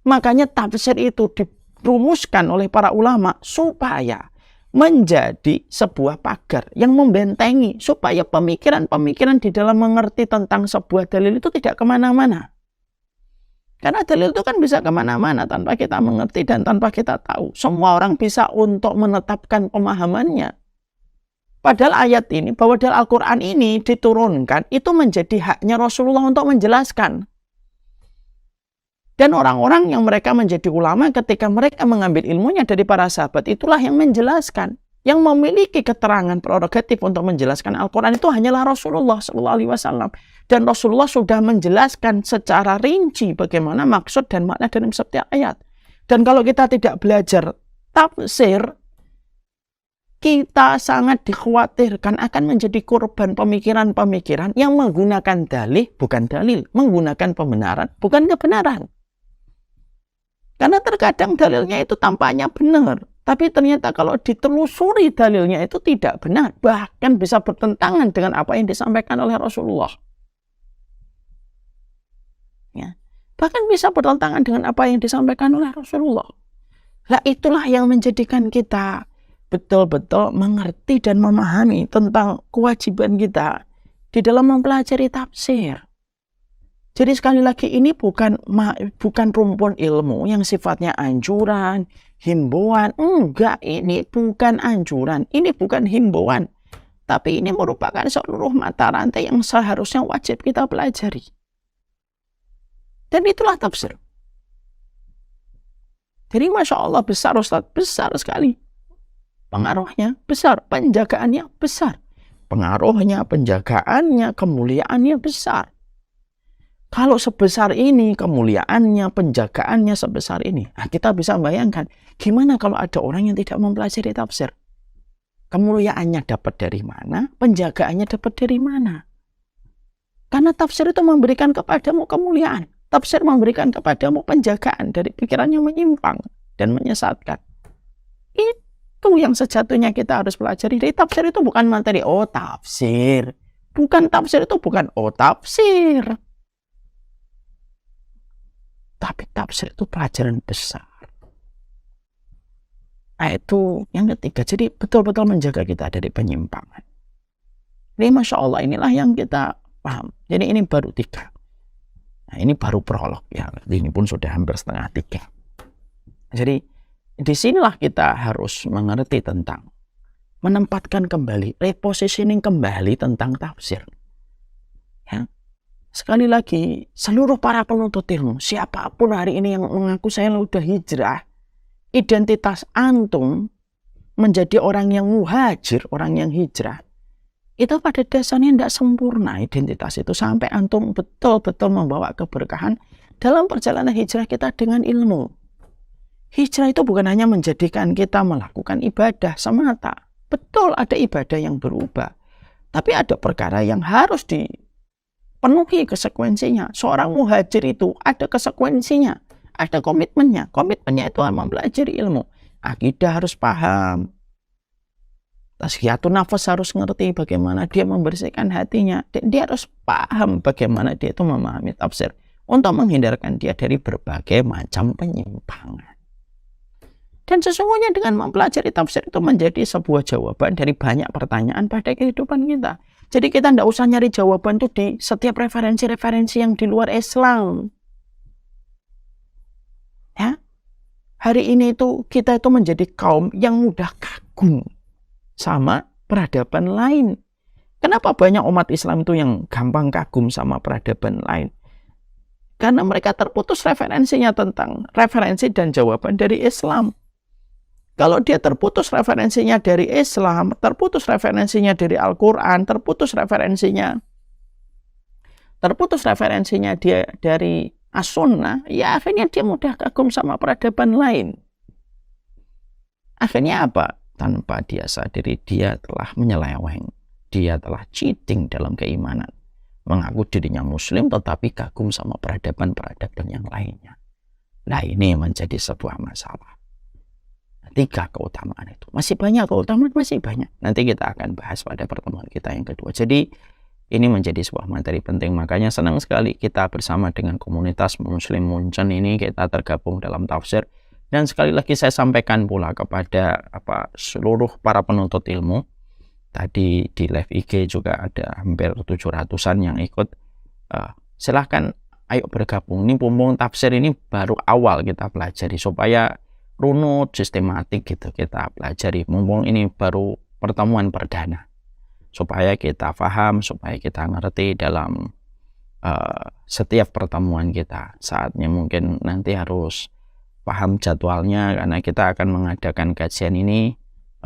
S2: Makanya tafsir itu dirumuskan oleh para ulama supaya menjadi sebuah pagar yang membentengi supaya pemikiran-pemikiran di dalam mengerti tentang sebuah dalil itu tidak kemana-mana. Karena dalil itu kan bisa kemana-mana tanpa kita mengerti dan tanpa kita tahu. Semua orang bisa untuk menetapkan pemahamannya. Padahal ayat ini, bahwa dalam Al-Quran ini diturunkan, itu menjadi haknya Rasulullah untuk menjelaskan. Dan orang-orang yang mereka menjadi ulama ketika mereka mengambil ilmunya dari para sahabat, itulah yang menjelaskan. Yang memiliki keterangan prerogatif untuk menjelaskan Al-Quran itu hanyalah Rasulullah SAW. Dan Rasulullah sudah menjelaskan secara rinci bagaimana maksud dan makna dalam setiap ayat. Dan kalau kita tidak belajar tafsir, kita sangat dikhawatirkan akan menjadi korban pemikiran-pemikiran yang menggunakan dalih bukan dalil, menggunakan pembenaran bukan kebenaran. Karena terkadang dalilnya itu tampaknya benar, tapi ternyata kalau ditelusuri dalilnya itu tidak benar, bahkan bisa bertentangan dengan apa yang disampaikan oleh Rasulullah. Ya. Bahkan bisa bertentangan dengan apa yang disampaikan oleh Rasulullah. Lah itulah yang menjadikan kita betul-betul mengerti dan memahami tentang kewajiban kita di dalam mempelajari tafsir. Jadi sekali lagi ini bukan rumpun ilmu yang sifatnya anjuran, himbauan. Enggak, ini bukan anjuran, ini bukan himbauan. Tapi ini merupakan seluruh mata rantai yang seharusnya wajib kita pelajari. Dan itulah tafsir. Jadi Masya Allah besar Ustaz, besar sekali. Pengaruhnya besar, penjagaannya besar. Pengaruhnya, penjagaannya, kemuliaannya besar. Kalau sebesar ini kemuliaannya, penjagaannya sebesar ini, nah kita bisa bayangkan gimana kalau ada orang yang tidak mempelajari tafsir. Kemuliaannya dapat dari mana? Penjagaannya dapat dari mana? Karena tafsir itu memberikan kepadamu kemuliaan. Tafsir memberikan kepadamu penjagaan dari pikiran yang menyimpang dan menyesatkan. Itu yang sejatinya kita harus pelajari. Jadi tafsir itu bukan materi, oh tafsir. Bukan tafsir itu bukan, oh tafsir. Tapi tafsir itu pelajaran besar. Nah itu yang ketiga. Jadi betul-betul menjaga kita dari penyimpangan. Ini Masya Allah inilah yang kita paham. Jadi ini baru 3. Nah ini baru prolog ya. Ini pun sudah hampir setengah 3. Jadi disinilah kita harus mengerti tentang menempatkan kembali, repositioning kembali tentang tafsir. Ya. Sekali lagi, seluruh para penuntut ilmu, siapapun hari ini yang mengaku saya sudah hijrah, identitas antum menjadi orang yang muhajir, orang yang hijrah, itu pada dasarnya tidak sempurna identitas itu sampai antum betul-betul membawa keberkahan dalam perjalanan hijrah kita dengan ilmu. Hijrah itu bukan hanya menjadikan kita melakukan ibadah semata. Betul ada ibadah yang berubah, tapi ada perkara yang harus penuhi konsekuensinya. Seorang muhajir itu ada konsekuensinya, ada komitmennya. Komitmennya itu mempelajari ilmu. Akidah harus paham. Tazkiyatun nafas harus ngerti bagaimana dia membersihkan hatinya. Dan dia harus paham bagaimana dia itu memahami tafsir untuk menghindarkan dia dari berbagai macam penyimpangan. Dan sesungguhnya dengan mempelajari tafsir itu menjadi sebuah jawaban dari banyak pertanyaan pada kehidupan kita. Jadi kita tidak usah nyari jawaban itu di setiap referensi-referensi yang di luar Islam. Ya, hari ini itu kita itu menjadi kaum yang mudah kagum sama peradaban lain. Kenapa banyak umat Islam itu yang gampang kagum sama peradaban lain? Karena mereka terputus referensinya tentang referensi dan jawaban dari Islam. Kalau dia terputus referensinya dari Islam, terputus referensinya dari Al-Quran, terputus referensinya dia dari As-Sunnah, ya akhirnya dia mudah kagum sama peradaban lain. Akhirnya apa? Tanpa dia sadari dia telah menyeleweng, dia telah cheating dalam keimanan. Mengaku dirinya Muslim tetapi kagum sama peradaban-peradaban yang lainnya. Nah ini menjadi sebuah masalah. 3 keutamaan itu. Masih banyak keutamaan, masih banyak. Nanti kita akan bahas pada pertemuan kita yang kedua. Jadi ini menjadi sebuah materi penting. Makanya senang sekali kita bersama dengan komunitas Muslim Munchen ini kita tergabung dalam tafsir. Dan sekali lagi saya sampaikan pula kepada seluruh para penuntut ilmu. Tadi di live IG juga ada hampir 700-an yang ikut. Silahkan ayo bergabung. Ini mumpung tafsir ini baru awal kita pelajari, supaya runut, sistematik gitu kita pelajari. Mumpung ini baru pertemuan perdana, supaya kita paham, supaya kita ngerti dalam setiap pertemuan kita. Saatnya mungkin nanti harus paham jadwalnya, karena kita akan mengadakan kajian ini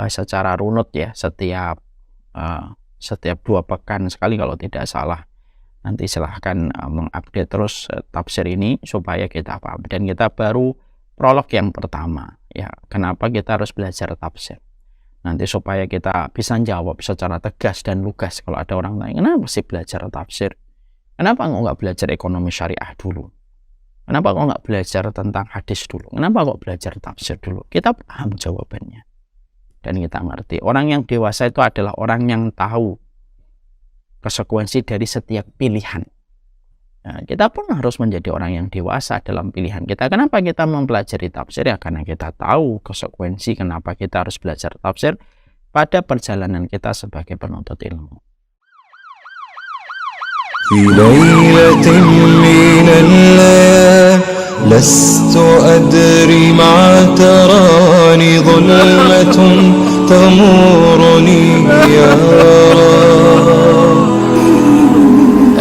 S2: secara runut ya, setiap 2 pekan sekali kalau tidak salah. Nanti silahkan mengupdate terus tafsir ini supaya kita paham. Dan kita baru prolog yang pertama ya, kenapa kita harus belajar tafsir. Nanti supaya kita bisa jawab secara tegas dan lugas kalau ada orang lain, kenapa sih belajar tafsir? Kenapa nggak belajar ekonomi syariah dulu? Kenapa kok nggak belajar tentang hadis dulu? Kenapa kok belajar tafsir dulu? Kita paham jawabannya. Dan kita ngerti. Orang yang dewasa itu adalah orang yang tahu konsekuensi dari setiap pilihan. Nah, kita pun harus menjadi orang yang dewasa dalam pilihan kita. Kenapa kita mempelajari tafsir? Ya karena kita tahu konsekuensi kenapa kita harus belajar tafsir pada perjalanan kita sebagai penuntut ilmu.
S3: في ليلة من الليل لست أدري ما تراني ظلمة تمرني يا رب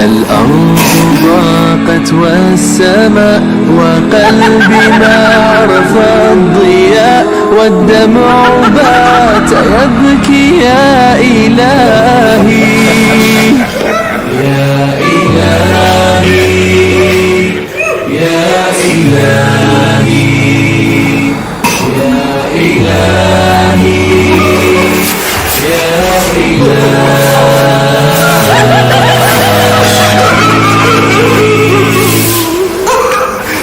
S3: الأرض ضاقت والسماء وقلبي ما عرف الضياء والدمع بات يبكي يا إلهي يا إلهي يا إلهي يا إلهي يا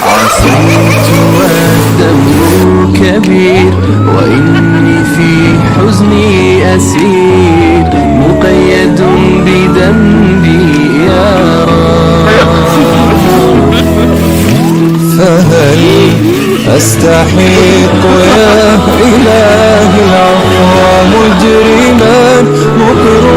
S3: عصيت والدمع كبير وإني في حزني أسير مقيد بذنبي يا رب فهل أستحق يا إلهي العفو مجرما مكرما